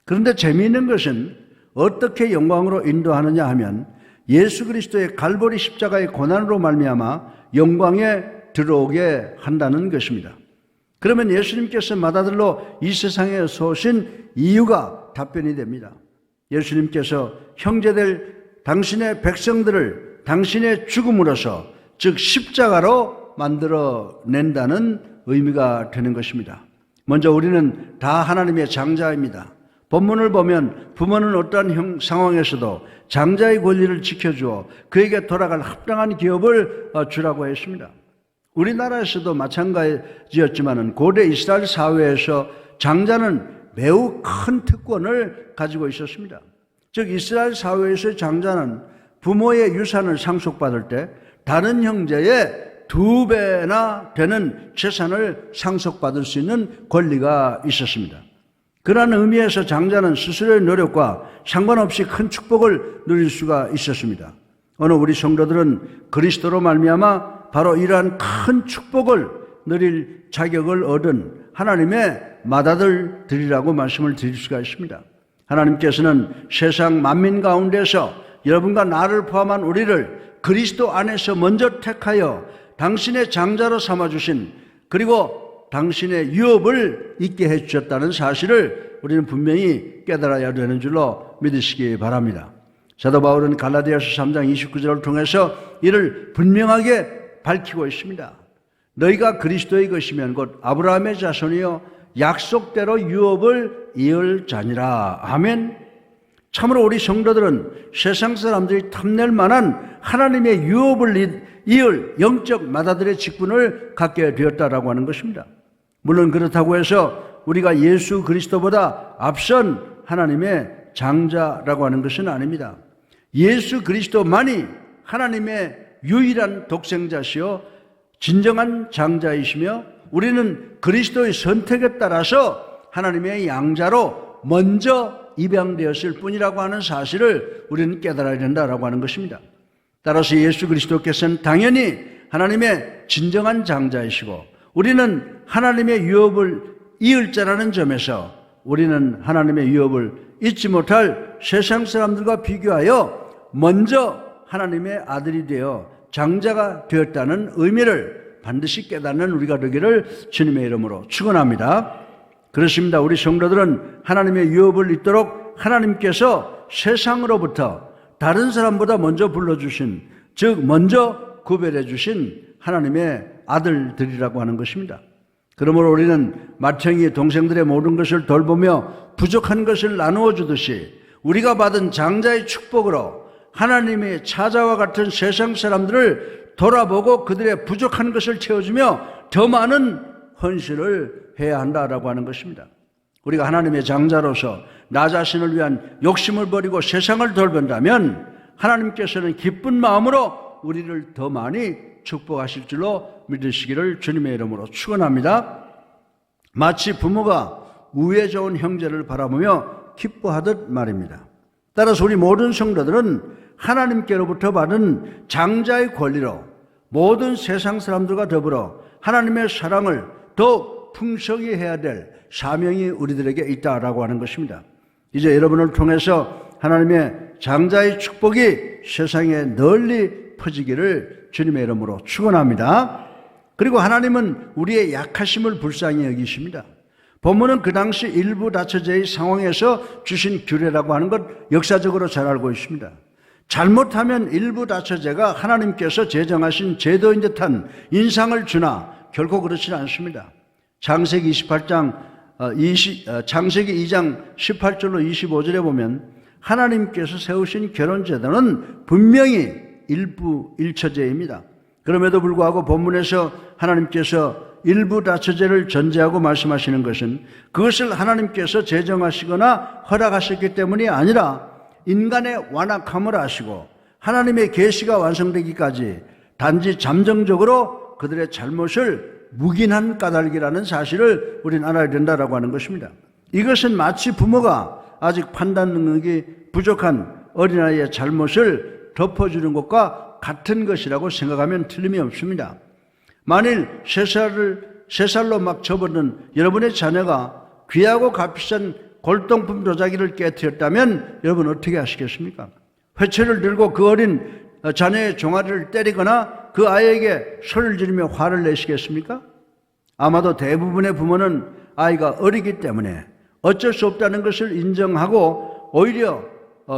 그런데 재미있는 것은 어떻게 영광으로 인도하느냐 하면 예수 그리스도의 갈보리 십자가의 고난으로 말미암아 영광에 들어오게 한다는 것입니다. 그러면 예수님께서 맏아들로 이 세상에 오신 이유가 답변이 됩니다. 예수님께서 형제들 당신의 백성들을 당신의 죽음으로써 즉 십자가로 만들어낸다는 의미가 되는 것입니다. 먼저 우리는 다 하나님의 장자입니다. 본문을 보면 부모는 어떠한 상황에서도 장자의 권리를 지켜주어 그에게 돌아갈 합당한 기업을 주라고 했습니다. 우리나라에서도 마찬가지였지만 고대 이스라엘 사회에서 장자는 매우 큰 특권을 가지고 있었습니다. 즉 이스라엘 사회에서 장자는 부모의 유산을 상속받을 때 다른 형제의 2배나 되는 재산을 상속받을 수 있는 권리가 있었습니다. 그러한 의미에서 장자는 스스로의 노력과 상관없이 큰 축복을 누릴 수가 있었습니다. 오늘 우리 성도들은 그리스도로 말미암아 바로 이러한 큰 축복을 누릴 자격을 얻은 하나님의 맏아들들이라고 말씀을 드릴 수가 있습니다. 하나님께서는 세상 만민 가운데서 여러분과 나를 포함한 우리를 그리스도 안에서 먼저 택하여 당신의 장자로 삼아주신 그리고 당신의 유업을 있게 해주셨다는 사실을 우리는 분명히 깨달아야 되는 줄로 믿으시기 바랍니다. 사도 바울은 갈라디아서 3장 29절을 통해서 이를 분명하게 밝히고 있습니다. 너희가 그리스도의 것이면 곧 아브라함의 자손이요 약속대로 유업을 이을 자니라. 아멘. 참으로 우리 성도들은 세상 사람들이 탐낼 만한 하나님의 유업을 이을 영적 맏아들의 직분을 갖게 되었다라고 하는 것입니다. 물론 그렇다고 해서 우리가 예수 그리스도보다 앞선 하나님의 장자라고 하는 것은 아닙니다. 예수 그리스도만이 하나님의 유일한 독생자시요 진정한 장자이시며 우리는 그리스도의 선택에 따라서 하나님의 양자로 먼저 입양되었을 뿐이라고 하는 사실을 우리는 깨달아야 된다라고 하는 것입니다. 따라서 예수 그리스도께서는 당연히 하나님의 진정한 장자이시고 우리는 하나님의 유업을 이을 자라는 점에서 우리는 하나님의 유업을 잊지 못할 세상 사람들과 비교하여 먼저 하나님의 아들이 되어 장자가 되었다는 의미를 반드시 깨닫는 우리가 되기를 주님의 이름으로 축원합니다. 그렇습니다. 우리 성도들은 하나님의 유업을 잇도록 하나님께서 세상으로부터 다른 사람보다 먼저 불러주신, 즉 먼저 구별해 주신 하나님의 아들들이라고 하는 것입니다. 그러므로 우리는 맏형이 동생들의 모든 것을 돌보며 부족한 것을 나누어 주듯이 우리가 받은 장자의 축복으로 하나님의 차자와 같은 세상 사람들을 돌아보고 그들의 부족한 것을 채워주며 더 많은 헌신을 해야 한다라고 하는 것입니다. 우리가 하나님의 장자로서 나 자신을 위한 욕심을 버리고 세상을 돌본다면 하나님께서는 기쁜 마음으로 우리를 더 많이 축복하실 줄로 믿으시기를 주님의 이름으로 축원합니다. 마치 부모가 우애 좋은 형제를 바라보며 기뻐하듯 말입니다. 따라서 우리 모든 성도들은 하나님께로부터 받은 장자의 권리로 모든 세상 사람들과 더불어 하나님의 사랑을 더욱 풍성히 해야 될 사명이 우리들에게 있다라고 하는 것입니다. 이제 여러분을 통해서 하나님의 장자의 축복이 세상에 널리 퍼지기를 주님의 이름으로 축원합니다. 그리고 하나님은 우리의 약하심을 불쌍히 여기십니다. 본문은 그 당시 일부 다처제의 상황에서 주신 규례라고 하는 것 역사적으로 잘 알고 있습니다. 잘못하면 일부 다처제가 하나님께서 제정하신 제도인 듯한 인상을 주나 결코 그렇지는 않습니다. 창세기 2장 18절로 25절에 보면 하나님께서 세우신 결혼제도는 분명히 일부 일처제입니다. 그럼에도 불구하고 본문에서 하나님께서 일부 다처제를 전제하고 말씀하시는 것은 그것을 하나님께서 제정하시거나 허락하셨기 때문이 아니라 인간의 완악함을 아시고 하나님의 계시가 완성되기까지 단지 잠정적으로 그들의 잘못을 묵인한 까닭이라는 사실을 우리는 알아야 된다라고 하는 것입니다. 이것은 마치 부모가 아직 판단 능력이 부족한 어린아이의 잘못을 덮어주는 것과 같은 것이라고 생각하면 틀림이 없습니다. 만일 3살로 막 접어든 여러분의 자녀가 귀하고 값비싼 골동품 도자기를 깨뜨렸다면 여러분 어떻게 하시겠습니까? 회초를 들고 그 어린 자녀의 종아리를 때리거나 그 아이에게 소리를 지르며 화를 내시겠습니까? 아마도 대부분의 부모는 아이가 어리기 때문에 어쩔 수 없다는 것을 인정하고 오히려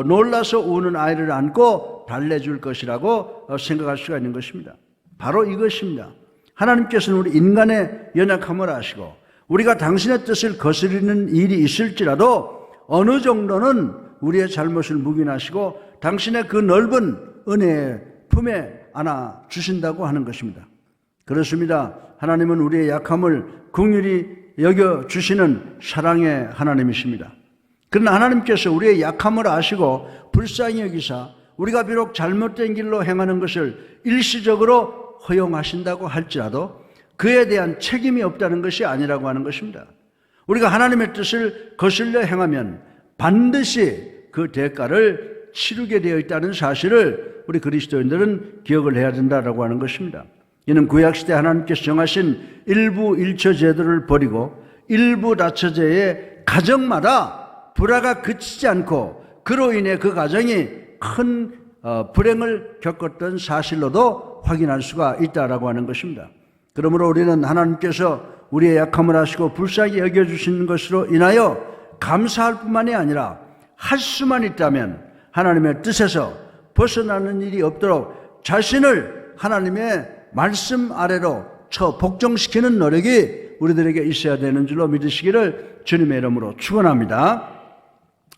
놀라서 우는 아이를 안고 달래줄 것이라고 생각할 수가 있는 것입니다. 바로 이것입니다. 하나님께서는 우리 인간의 연약함을 아시고 우리가 당신의 뜻을 거스르는 일이 있을지라도 어느 정도는 우리의 잘못을 묵인하시고 당신의 그 넓은 은혜의 품에 안아 주신다고 하는 것입니다. 그렇습니다. 하나님은 우리의 약함을 긍휼히 여겨주시는 사랑의 하나님이십니다. 그러나 하나님께서 우리의 약함을 아시고 불쌍히 여기사 우리가 비록 잘못된 길로 행하는 것을 일시적으로 허용하신다고 할지라도 그에 대한 책임이 없다는 것이 아니라고 하는 것입니다. 우리가 하나님의 뜻을 거슬려 행하면 반드시 그 대가를 치르게 되어 있다는 사실을 우리 그리스도인들은 기억을 해야 된다고 하는 것입니다. 이는 구약시대 하나님께서 정하신 일부 일처제도를 버리고 일부 다처제의 가정마다 불화가 그치지 않고 그로 인해 그 가정이 큰 불행을 겪었던 사실로도 확인할 수가 있다라고 하는 것입니다. 그러므로 우리는 하나님께서 우리의 약함을 아시고 불쌍히 여겨주시는 것으로 인하여 감사할 뿐만이 아니라 할 수만 있다면 하나님의 뜻에서 벗어나는 일이 없도록 자신을 하나님의 말씀 아래로 복종시키는 노력이 우리들에게 있어야 되는 줄로 믿으시기를 주님의 이름으로 축원합니다.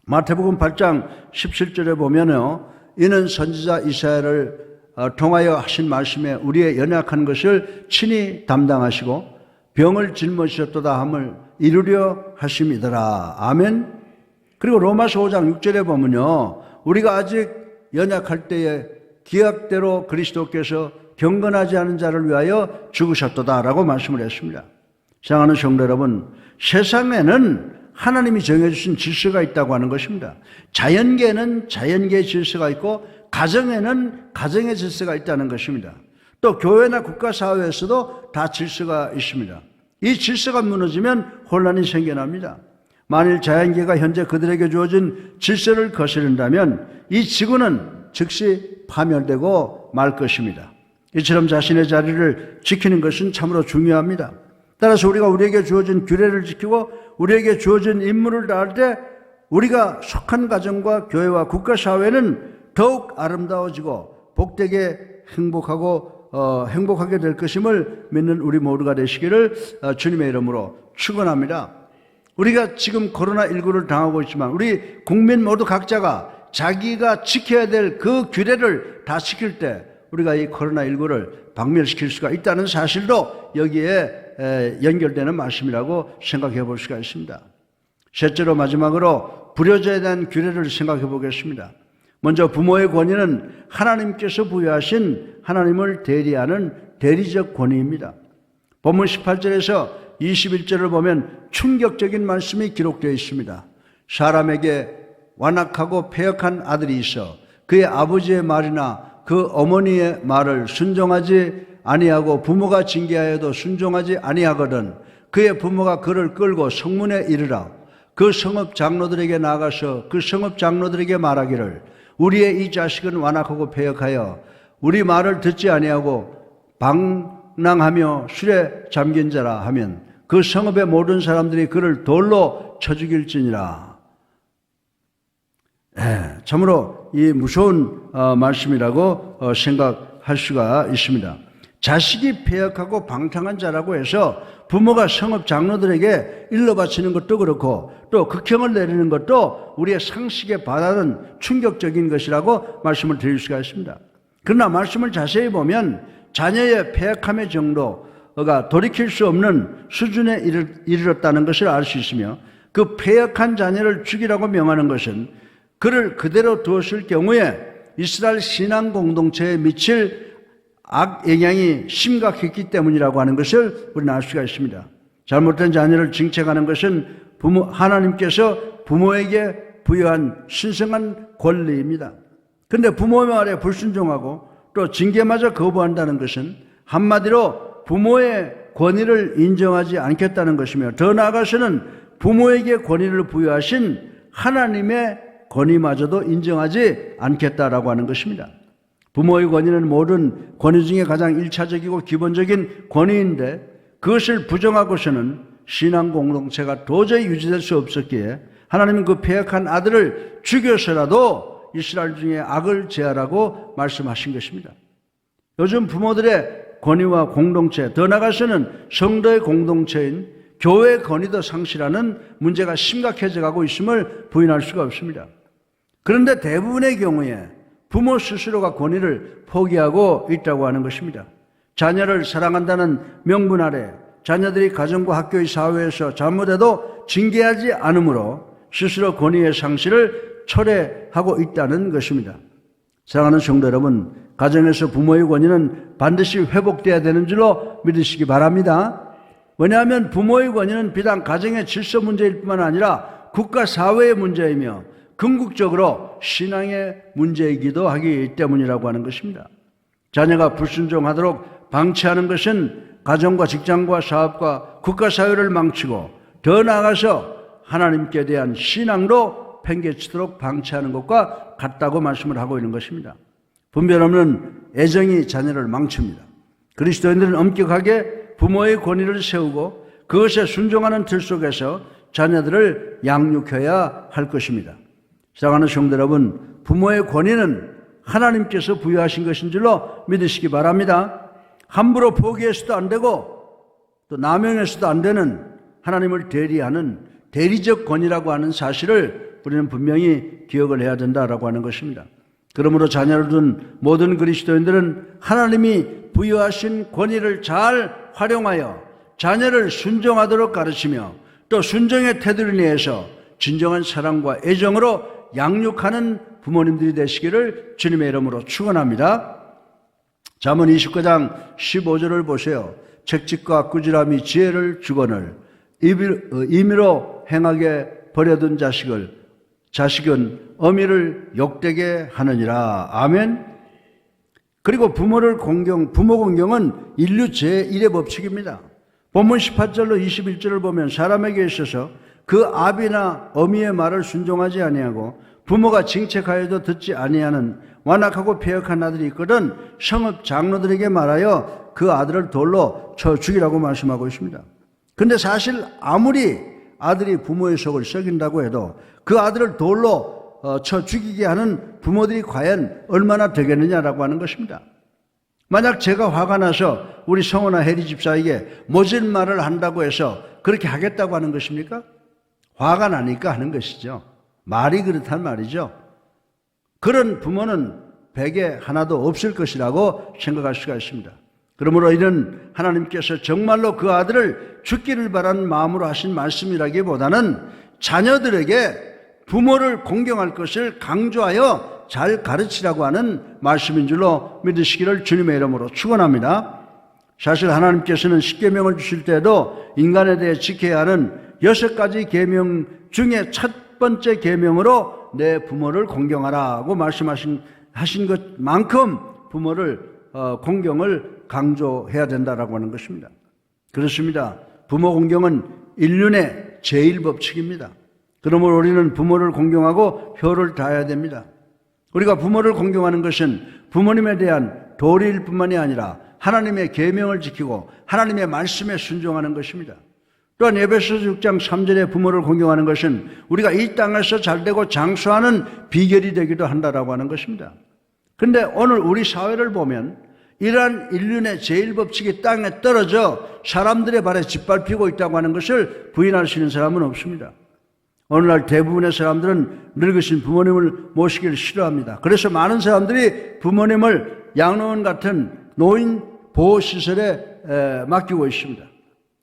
마태복음 8장 17절에 보면요, 이는 선지자 이사야를 통하여 하신 말씀에 우리의 연약한 것을 친히 담당하시고 병을 짊어지셨도다 함을 이루려 하심이더라. 아멘. 그리고 로마서 5장 6절에 보면요, 우리가 아직 연약할 때에 기약대로 그리스도께서 경건하지 않은 자를 위하여 죽으셨도다라고 말씀을 했습니다. 사랑하는 성도 여러분, 세상에는 하나님이 정해주신 질서가 있다고 하는 것입니다. 자연계에는 자연계의 질서가 있고 가정에는 가정의 질서가 있다는 것입니다. 또 교회나 국가사회에서도 다 질서가 있습니다. 이 질서가 무너지면 혼란이 생겨납니다. 만일 자연계가 현재 그들에게 주어진 질서를 거스른다면 이 지구는 즉시 파멸되고 말 것입니다. 이처럼 자신의 자리를 지키는 것은 참으로 중요합니다. 따라서 우리가 우리에게 주어진 규례를 지키고 우리에게 주어진 임무를 다할 때 우리가 속한 가정과 교회와 국가사회는 더욱 아름다워지고 복되게 행복하고 행복하게 될 것임을 믿는 우리 모두가 되시기를 주님의 이름으로 축원합니다. 우리가 지금 코로나19를 당하고 있지만 우리 국민 모두 각자가 자기가 지켜야 될 그 규례를 다 지킬 때 우리가 이 코로나19를 박멸시킬 수가 있다는 사실도 여기에 연결되는 말씀이라고 생각해 볼 수가 있습니다. 셋째로 마지막으로 불효자에 대한 규례를 생각해 보겠습니다. 먼저 부모의 권위는 하나님께서 부여하신 하나님을 대리하는 대리적 권위입니다. 본문 18절에서 21절을 보면 충격적인 말씀이 기록되어 있습니다. 사람에게 완악하고 패역한 아들이 있어 그의 아버지의 말이나 그 어머니의 말을 순종하지 아니하고 부모가 징계하여도 순종하지 아니하거든 그의 부모가 그를 끌고 성문에 이르라 그 성읍 장로들에게 나가서 그 성읍 장로들에게 말하기를 우리의 이 자식은 완악하고 패역하여 우리 말을 듣지 아니하고 방랑하며 술에 잠긴 자라 하면 그 성읍의 모든 사람들이 그를 돌로 쳐 죽일지니라. 참으로 이 무서운 말씀이라고 생각할 수가 있습니다. 자식이 패역하고 방탕한 자라고 해서 부모가 성읍 장로들에게 일러 바치는 것도 그렇고 또 극형을 내리는 것도 우리의 상식에 반하는 충격적인 것이라고 말씀을 드릴 수가 있습니다. 그러나 말씀을 자세히 보면 자녀의 패역함의 정도가 돌이킬 수 없는 수준에 이르렀다는 것을 알 수 있으며 그 패역한 자녀를 죽이라고 명하는 것은 그를 그대로 두었을 경우에 이스라엘 신앙 공동체에 미칠 악 영향이 심각했기 때문이라고 하는 것을 우리는 알 수가 있습니다. 잘못된 자녀를 징책하는 것은 하나님께서 부모에게 부여한 신성한 권리입니다. 그런데 부모의 말에 불순종하고 또 징계마저 거부한다는 것은 한마디로 부모의 권위를 인정하지 않겠다는 것이며 더 나아가서는 부모에게 권위를 부여하신 하나님의 권위마저도 인정하지 않겠다라고 하는 것입니다. 부모의 권위는 모든 권위 중에 가장 1차적이고 기본적인 권위인데 그것을 부정하고서는 신앙 공동체가 도저히 유지될 수 없었기에 하나님은 그 패역한 아들을 죽여서라도 이스라엘 중에 악을 제하라고 말씀하신 것입니다. 요즘 부모들의 권위와 공동체, 더 나아가서는 성도의 공동체인 교회의 권위도 상실하는 문제가 심각해져 가고 있음을 부인할 수가 없습니다. 그런데 대부분의 경우에 부모 스스로가 권위를 포기하고 있다고 하는 것입니다. 자녀를 사랑한다는 명분 아래 자녀들이 가정과 학교의 사회에서 잘못해도 징계하지 않으므로 스스로 권위의 상실을 철회하고 있다는 것입니다. 사랑하는 성도 여러분, 가정에서 부모의 권위는 반드시 회복돼야 되는 줄로 믿으시기 바랍니다. 왜냐하면 부모의 권위는 비단 가정의 질서 문제일 뿐만 아니라 국가 사회의 문제이며 궁극적으로 신앙의 문제이기도 하기 때문이라고 하는 것입니다. 자녀가 불순종하도록 방치하는 것은 가정과 직장과 사업과 국가 사회를 망치고 더 나아가서 하나님께 대한 신앙도 팽개치도록 방치하는 것과 같다고 말씀을 하고 있는 것입니다. 분별 없는 애정이 자녀를 망칩니다. 그리스도인들은 엄격하게 부모의 권위를 세우고 그것에 순종하는 틀 속에서 자녀들을 양육해야 할 것입니다. 사랑하는 성도 여러분, 부모의 권위는 하나님께서 부여하신 것인 줄로 믿으시기 바랍니다. 함부로 포기해서도 안 되고 또 남용해서도 안 되는 하나님을 대리하는 대리적 권위라고 하는 사실을 우리는 분명히 기억을 해야 된다라고 하는 것입니다. 그러므로 자녀를 둔 모든 그리스도인들은 하나님이 부여하신 권위를 잘 활용하여 자녀를 순종하도록 가르치며 또 순종의 태도를 내서 진정한 사랑과 애정으로 양육하는 부모님들이 되시기를 주님의 이름으로 축원합니다. 잠언 29장 15절을 보세요. 책짓과 꾸지람이 지혜를 주거늘 임의로 행하게 버려둔 자식은 어미를 욕되게 하느니라. 아멘. 그리고 부모 공경은 인류 제1의 법칙입니다. 본문 18절로 21절을 보면 사람에게 있어서 그 아비나 어미의 말을 순종하지 아니하고 부모가 징책하여도 듣지 아니하는 완악하고 패역한 아들이 있거든 성읍 장로들에게 말하여 그 아들을 돌로 쳐 죽이라고 말씀하고 있습니다. 그런데 사실 아무리 아들이 부모의 속을 썩인다고 해도 그 아들을 돌로 쳐 죽이게 하는 부모들이 과연 얼마나 되겠느냐라고 하는 것입니다. 만약 제가 화가 나서 우리 성호나 해리 집사에게 모진 말을 한다고 해서 그렇게 하겠다고 하는 것입니까? 화가 나니까 하는 것이죠. 말이 그렇단 말이죠. 그런 부모는 100에 하나도 없을 것이라고 생각할 수가 있습니다. 그러므로 이는 하나님께서 정말로 그 아들을 죽기를 바라는 마음으로 하신 말씀이라기보다는 자녀들에게 부모를 공경할 것을 강조하여 잘 가르치라고 하는 말씀인 줄로 믿으시기를 주님의 이름으로 축원합니다. 사실 하나님께서는 십계명을 주실 때도 인간에 대해 지켜야 하는 6가지 계명 중에 첫 번째 계명으로 내 부모를 공경하라고 말씀하신 것만큼 부모를 공경을 강조해야 된다라고 하는 것입니다. 그렇습니다. 부모 공경은 인륜의 제1법칙입니다. 그러므로 우리는 부모를 공경하고 효를 다해야 됩니다. 우리가 부모를 공경하는 것은 부모님에 대한 도리일 뿐만이 아니라 하나님의 계명을 지키고 하나님의 말씀에 순종하는 것입니다. 또한 에베소서 6장 3절에 부모를 공경하는 것은 우리가 이 땅에서 잘되고 장수하는 비결이 되기도 한다라고 하는 것입니다. 그런데 오늘 우리 사회를 보면 이러한 인륜의 제1법칙이 땅에 떨어져 사람들의 발에 짓밟히고 있다고 하는 것을 부인할 수 있는 사람은 없습니다. 오늘날 대부분의 사람들은 늙으신 부모님을 모시기를 싫어합니다. 그래서 많은 사람들이 부모님을 양로원 같은 노인 보호시설에 맡기고 있습니다.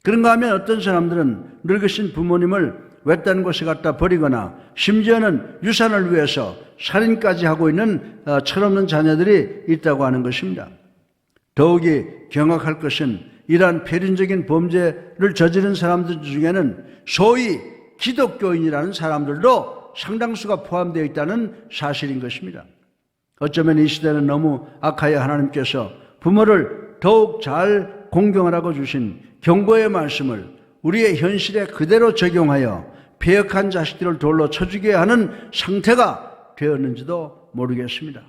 그런가 하면 어떤 사람들은 늙으신 부모님을 외딴 곳에 갖다 버리거나 심지어는 유산을 위해서 살인까지 하고 있는 철없는 자녀들이 있다고 하는 것입니다. 더욱이 경악할 것은 이러한 폐륜적인 범죄를 저지른 사람들 중에는 소위 기독교인이라는 사람들도 상당수가 포함되어 있다는 사실인 것입니다. 어쩌면 이 시대는 너무 악하여 하나님께서 부모를 더욱 잘 공경하라고 주신 경고의 말씀을 우리의 현실에 그대로 적용하여 배역한 자식들을 돌로 쳐주게 하는 상태가 되었는지도 모르겠습니다.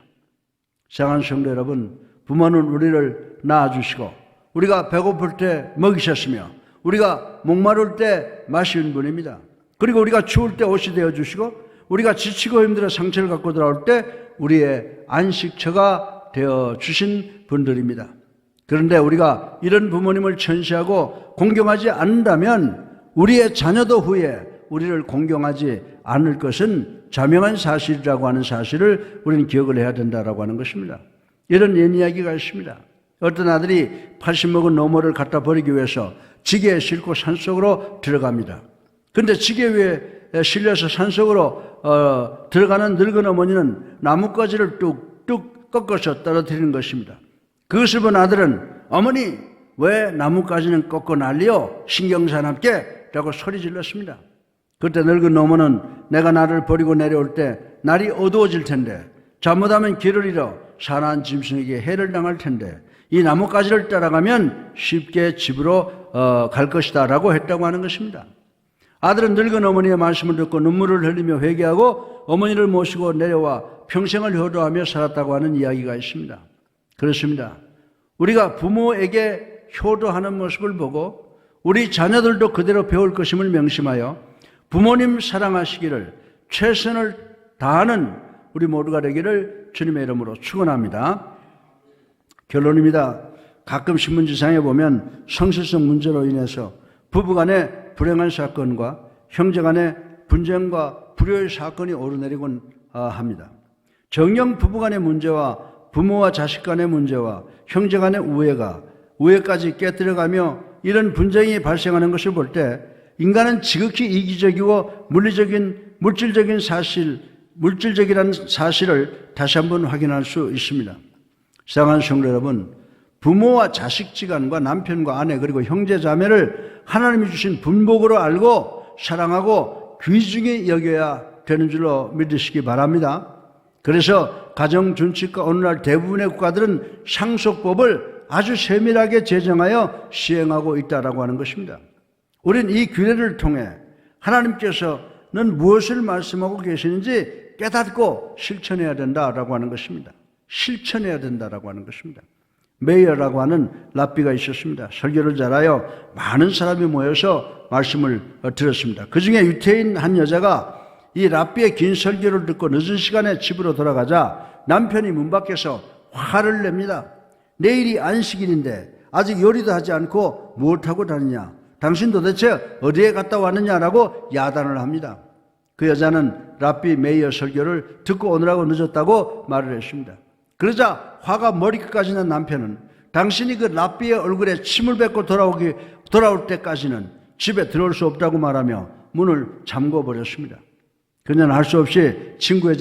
사랑하는 성도 여러분, 부모는 우리를 낳아주시고 우리가 배고플 때 먹이셨으며 우리가 목마를 때 마신 분입니다. 그리고 우리가 추울 때 옷이 되어주시고 우리가 지치고 힘들어 상처를 갖고 돌아올 때 우리의 안식처가 되어주신 분들입니다. 그런데 우리가 이런 부모님을 천시하고 공경하지 않는다면 우리의 자녀도 후에 우리를 공경하지 않을 것은 자명한 사실이라고 하는 사실을 우리는 기억을 해야 된다라고 하는 것입니다. 이런 옛 이야기가 있습니다. 어떤 아들이 80 먹은 노모를 갖다 버리기 위해서 지게에 싣고 산속으로 들어갑니다. 그런데 지게 위에 실려서 산속으로 들어가는 늙은 어머니는 나뭇가지를 뚝뚝 꺾어서 떨어뜨리는 것입니다. 그것을 본 아들은 어머니 왜 나뭇가지는 꺾어 난리요? 신경사납게 라고 소리 질렀습니다. 그때 늙은 노모는 내가 나를 버리고 내려올 때 날이 어두워질 텐데 잘못하면 길을 잃어 사나운 짐승에게 해를 당할 텐데 이 나뭇가지를 따라가면 쉽게 집으로 갈 것이다 라고 했다고 하는 것입니다. 아들은 늙은 어머니의 말씀을 듣고 눈물을 흘리며 회개하고 어머니를 모시고 내려와 평생을 효도하며 살았다고 하는 이야기가 있습니다. 그렇습니다. 우리가 부모에게 효도하는 모습을 보고 우리 자녀들도 그대로 배울 것임을 명심하여 부모님 사랑하시기를 최선을 다하는 우리 모두가 되기를 주님의 이름으로 축원합니다. 결론입니다. 가끔 신문지상에 보면 성실성 문제로 인해서 부부간의 불행한 사건과 형제간의 분쟁과 불효의 사건이 오르내리곤 합니다. 정녕 부부간의 문제와 부모와 자식 간의 문제와 형제 간의 우애까지 깨뜨려가며 이런 분쟁이 발생하는 것을 볼 때 인간은 지극히 이기적이고 물질적이라는 사실을 다시 한번 확인할 수 있습니다. 사랑하는 성도 여러분, 부모와 자식지간과 남편과 아내 그리고 형제 자매를 하나님이 주신 분복으로 알고 사랑하고 귀중히 여겨야 되는 줄로 믿으시기 바랍니다. 그래서 가정준칙과 오늘날 대부분의 국가들은 상속법을 아주 세밀하게 제정하여 시행하고 있다라고 하는 것입니다. 우리는 이 규례를 통해 하나님께서는 무엇을 말씀하고 계시는지 깨닫고 실천해야 된다라고 하는 것입니다. 실천해야 된다라고 하는 것입니다. 메이어라고 하는 랍비가 있었습니다. 설교를 잘하여 많은 사람이 모여서 말씀을 들었습니다. 그 중에 유태인 한 여자가 이 랍비의 긴 설교를 듣고 늦은 시간에 집으로 돌아가자 남편이 문 밖에서 화를 냅니다. 내일이 안식일인데 아직 요리도 하지 않고 무엇하고 다니냐? 당신 도대체 어디에 갔다 왔느냐라고 야단을 합니다. 그 여자는 랍비 메이어 설교를 듣고 오느라고 늦었다고 말을 했습니다. 그러자 화가 머리끝까지 난 남편은 당신이 그 랍비의 얼굴에 침을 뱉고 돌아올 때까지는 집에 들어올 수 없다고 말하며 문을 잠궈버렸습니다. 그녀는 할 수 없이 친구의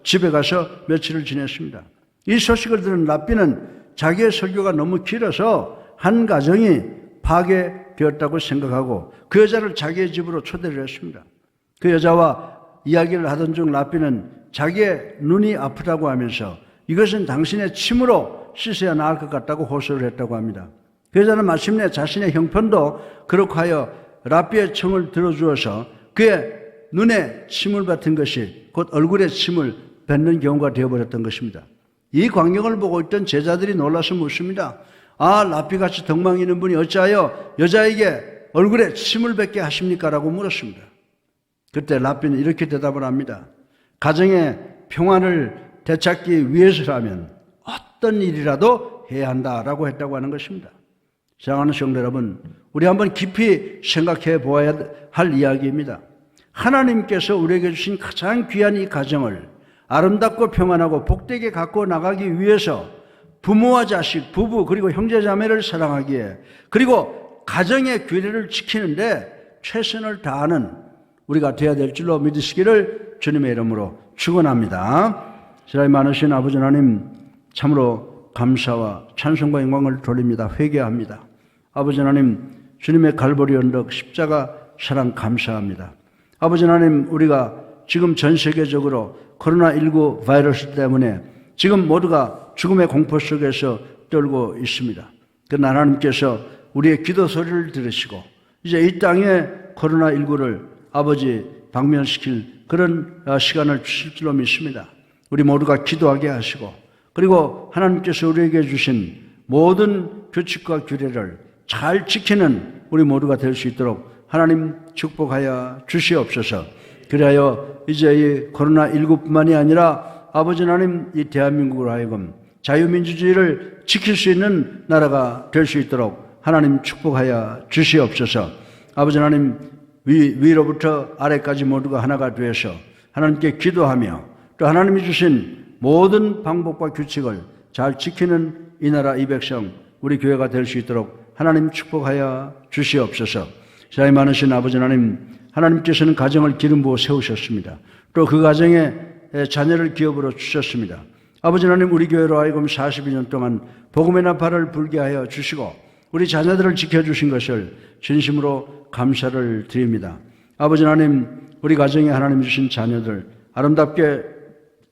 집에 가서 며칠을 지냈습니다. 이 소식을 들은 랍비는 자기의 설교가 너무 길어서 한 가정이 파괴되었다고 생각하고 그 여자를 자기의 집으로 초대를 했습니다. 그 여자와 이야기를 하던 중 랍비는 자기의 눈이 아프다고 하면서 이것은 당신의 침으로 씻어야 나을 것 같다고 호소를 했다고 합니다. 그 여자는 마침내 자신의 형편도 그렇고 하여 랍비의 청을 들어주어서 그의 눈에 침을 뱉은 것이 곧 얼굴에 침을 뱉는 경우가 되어버렸던 것입니다. 이 광경을 보고 있던 제자들이 놀라서 묻습니다. 아, 랍비같이 덕망이 있는 분이 어찌하여 여자에게 얼굴에 침을 뱉게 하십니까? 라고 물었습니다. 그때 랍비는 이렇게 대답을 합니다. 가정의 평안을 되찾기 위해서라면 어떤 일이라도 해야 한다라고 했다고 하는 것입니다. 사랑하는 성도 여러분, 우리 한번 깊이 생각해 보아야 할 이야기입니다. 하나님께서 우리에게 주신 가장 귀한 이 가정을 아름답고 평안하고 복되게 갖고 나가기 위해서 부모와 자식, 부부 그리고 형제자매를 사랑하기에 그리고 가정의 규례를 지키는데 최선을 다하는 우리가 되어야 될 줄로 믿으시기를 주님의 이름으로 축원합니다. 사랑이 많으신 아버지 하나님 참으로 감사와 찬송과 영광을 돌립니다. 회개합니다. 아버지 하나님 주님의 갈보리 언덕 십자가 사랑 감사합니다. 아버지 하나님 우리가 지금 전 세계적으로 코로나19 바이러스 때문에 지금 모두가 죽음의 공포 속에서 떨고 있습니다. 그러나 하나님께서 우리의 기도 소리를 들으시고 이제 이 땅에 코로나19를 아버지 방면시킬 그런 시간을 주실 줄로 믿습니다. 우리 모두가 기도하게 하시고 그리고 하나님께서 우리에게 주신 모든 규칙과 규례를 잘 지키는 우리 모두가 될 수 있도록 하나님 축복하여 주시옵소서. 그리하여 이제 이 코로나19뿐만이 아니라 아버지 하나님 이 대한민국으로 하여금 자유민주주의를 지킬 수 있는 나라가 될 수 있도록 하나님 축복하여 주시옵소서. 아버지 하나님 위로부터 아래까지 모두가 하나가 되어서 하나님께 기도하며 또 하나님이 주신 모든 방법과 규칙을 잘 지키는 이 나라 이 백성 우리 교회가 될 수 있도록 하나님 축복하여 주시옵소서. 사랑이 많으신 아버지 하나님, 하나님께서는 가정을 기름 부어 세우셨습니다. 또 그 가정에 자녀를 기업으로 주셨습니다. 아버지 하나님 우리 교회로 하여금 42년 동안 복음의 나팔을 불게 하여 주시고 우리 자녀들을 지켜주신 것을 진심으로 감사를 드립니다. 아버지 하나님 우리 가정에 하나님 주신 자녀들 아름답게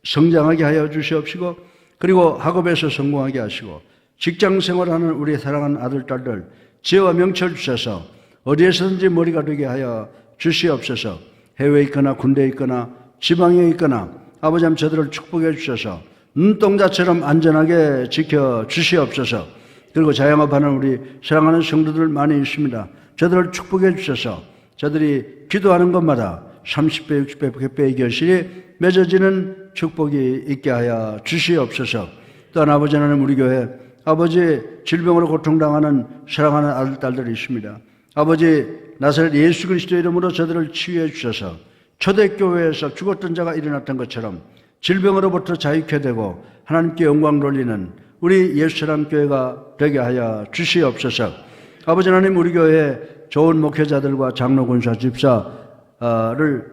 성장하게 하여 주시옵시고 그리고 학업에서 성공하게 하시고 직장 생활하는 우리 사랑하는 아들 딸들 지혜와 명철 주셔서 어디에서든지 머리가 되게 하여 주시옵소서. 해외에 있거나 군대에 있거나 지방에 있거나 아버지 하나님 저들을 축복해 주셔서 눈동자처럼 안전하게 지켜 주시옵소서. 그리고 자영업하는 우리 사랑하는 성도들 많이 있습니다. 저들을 축복해 주셔서 저들이 기도하는 것마다 30배, 60배, 100배의 결실이 맺어지는 축복이 있게 하여 주시옵소서. 또한 아버지 하나님 우리 교회 아버지 질병으로 고통당하는 사랑하는 아들, 딸들이 있습니다. 아버지 나사렛 예수 그리스도 이름으로 저들을 치유해 주셔서 초대교회에서 죽었던 자가 일어났던 것처럼 질병으로부터 자유케 되고 하나님께 영광 돌리는 우리 예수사람 교회가 되게 하여 주시옵소서. 아버지 하나님 우리 교회에 좋은 목회자들과 장로, 군사, 집사를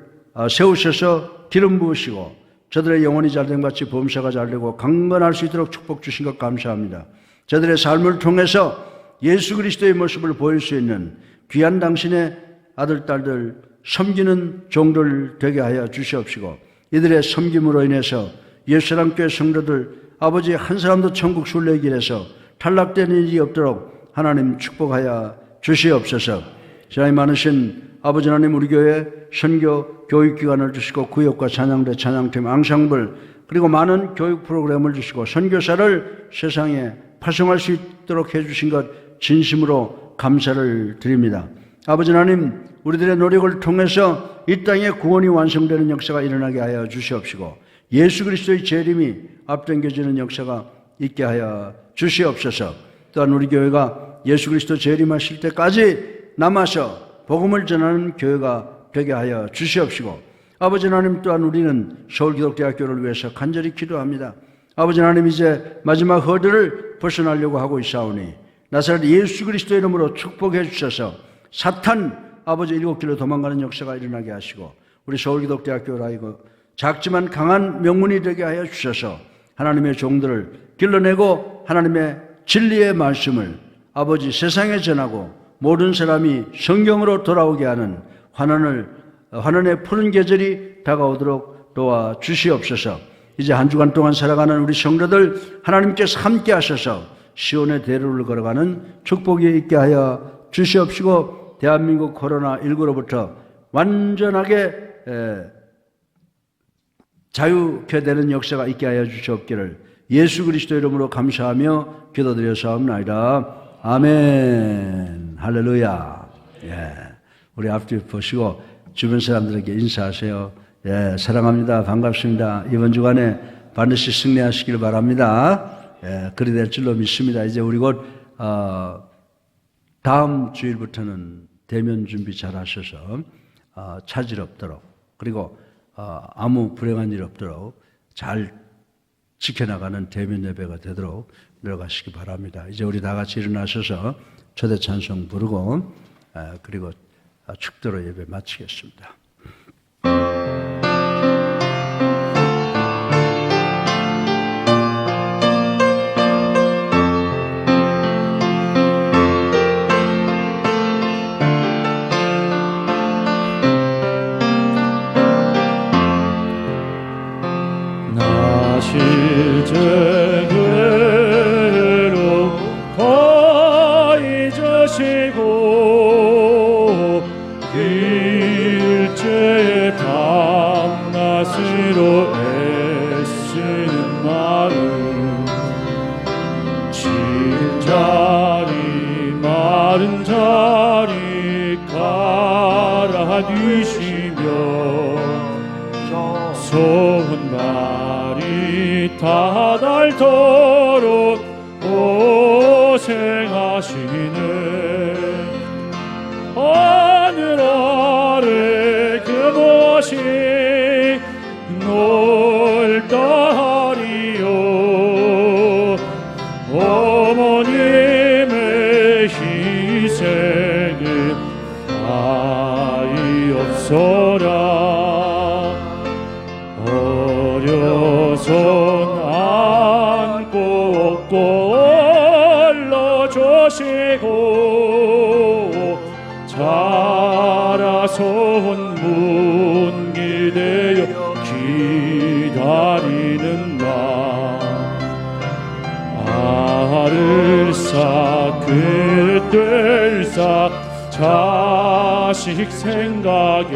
세우셔서 기름 부으시고 저들의 영혼이 잘된 같이 범사가 잘되고 강건할 수 있도록 축복 주신 것 감사합니다. 저들의 삶을 통해서 예수 그리스도의 모습을 보일 수 있는 귀한 당신의 아들, 딸들 섬기는 종들 되게 하여 주시옵시고 이들의 섬김으로 인해서 예수사람 교회 성도들 아버지 한 사람도 천국 순례의 길에서 탈락되는 일이 없도록 하나님 축복하여 주시옵소서. 사랑이 많으신 아버지 하나님 우리 교회 선교 교육기관을 주시고 구역과 찬양대, 찬양팀, 앙상블 그리고 많은 교육 프로그램을 주시고 선교사를 세상에 파송할 수 있도록 해주신 것 진심으로 감사를 드립니다. 아버지 하나님 우리들의 노력을 통해서 이 땅에 구원이 완성되는 역사가 일어나게 하여 주시옵시고 예수 그리스도의 재림이 앞당겨지는 역사가 있게 하여 주시옵소서. 또한 우리 교회가 예수 그리스도 재림하실 때까지 남아서 복음을 전하는 교회가 되게 하여 주시옵시고, 아버지 하나님, 또한 우리는 서울기독대학교를 위해서 간절히 기도합니다. 아버지 하나님, 이제 마지막 허들을 벗어나려고 하고 있사오니 나사렛 예수 그리스도의 이름으로 축복해 주셔서 사탄 아버지 7길로 도망가는 역사가 일어나게 하시고, 우리 서울기독대학교라이고 작지만 강한 명문이 되게 하여 주셔서 하나님의 종들을 길러내고 하나님의 진리의 말씀을 아버지 세상에 전하고 모든 사람이 성경으로 돌아오게 하는 환원의 푸른 계절이 다가오도록 도와주시옵소서. 이제 한 주간 동안 살아가는 우리 성도들 하나님께서 함께 하셔서 시온의 대로를 걸어가는 축복이 있게 하여 주시옵시고, 대한민국 코로나19로부터 완전하게 자유케 되는 역사가 있게 하여 주시옵기를 예수 그리스도 이름으로 감사하며 기도드려사옵나이다. 아멘. 할렐루야. 예. 우리 앞뒤 보시고 주변 사람들에게 인사하세요. 예, 사랑합니다. 반갑습니다. 이번 주간에 반드시 승리하시길 바랍니다. 예, 그리 될 줄로 믿습니다. 이제 우리 곧 다음 주일부터는 대면 준비 잘 하셔서 차질 없도록, 그리고 아무 불행한 일 없도록 잘 지켜나가는 대면 예배가 되도록 노력하시기 바랍니다. 이제 우리 다 같이 일어나셔서 초대 찬송 부르고 그리고 축도로 예배 마치겠습니다. 실제로 거의 저시고 일제의 밤낮으로 애쓰는 마음, 진 자리 마른 자리 갈아뉘시며 소은 말이 다 닳도록 고생하시네. 하늘 아래 그것이 넓다 하리요. 어머님의 희생은 아이 없어라. 어려선 안고 업고 올려주시고 자라선 문기 되어 기다리는 나. 알을 쌓 그들 쌓 자식 생각에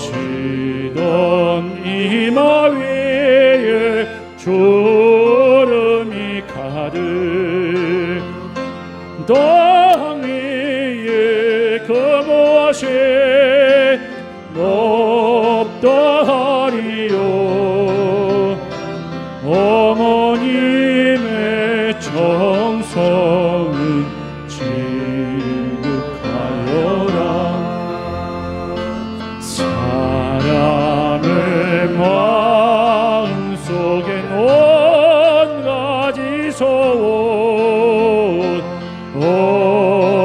고치던 이마 위에 주름이 가득, 땅 위에 그것이 높다 하리요. 어머님의 정성은 지극하여라. 사람의 마음 속엔 온 가지 소원,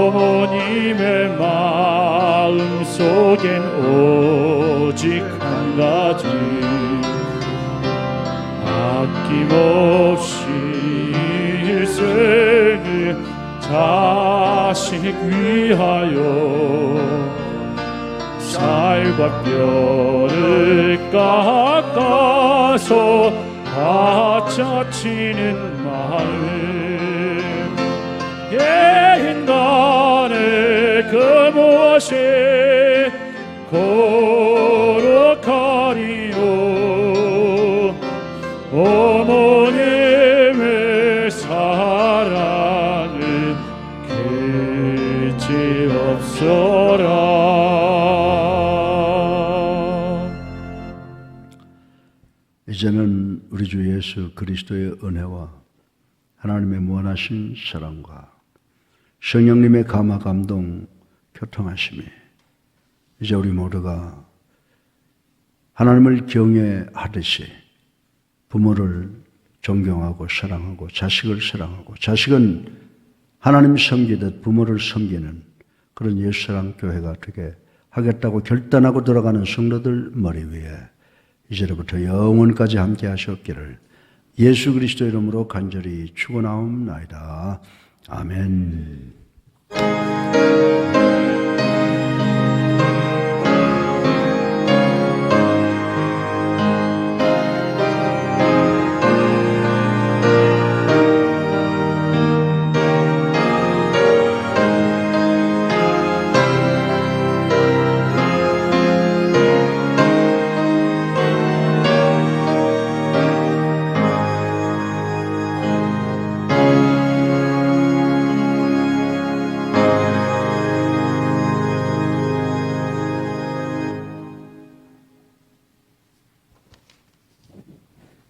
어머님의 마음 속엔 오직 한 가지, 아낌없이 일생을 자식 위하여 살과 뼈를 깎아서 바쳐치는 마음, 인간의 그 무엇이 거룩하리요. 어머님의 사랑은 그치없어라. 이제는 우리 주 예수 그리스도의 은혜와 하나님의 무한하신 사랑과 성령님의 감화 감동 교통하심이 이제 우리 모두가 하나님을 경외하듯이 부모를 존경하고 사랑하고 자식을 사랑하고 자식은 하나님 섬기듯 부모를 섬기는 그런 예수사랑 교회가 되게 하겠다고 결단하고 돌아가는 성도들 머리 위에 이제부터 영원까지 함께 하셨기를 예수 그리스도 이름으로 간절히 축원하옵나이다. 아멘.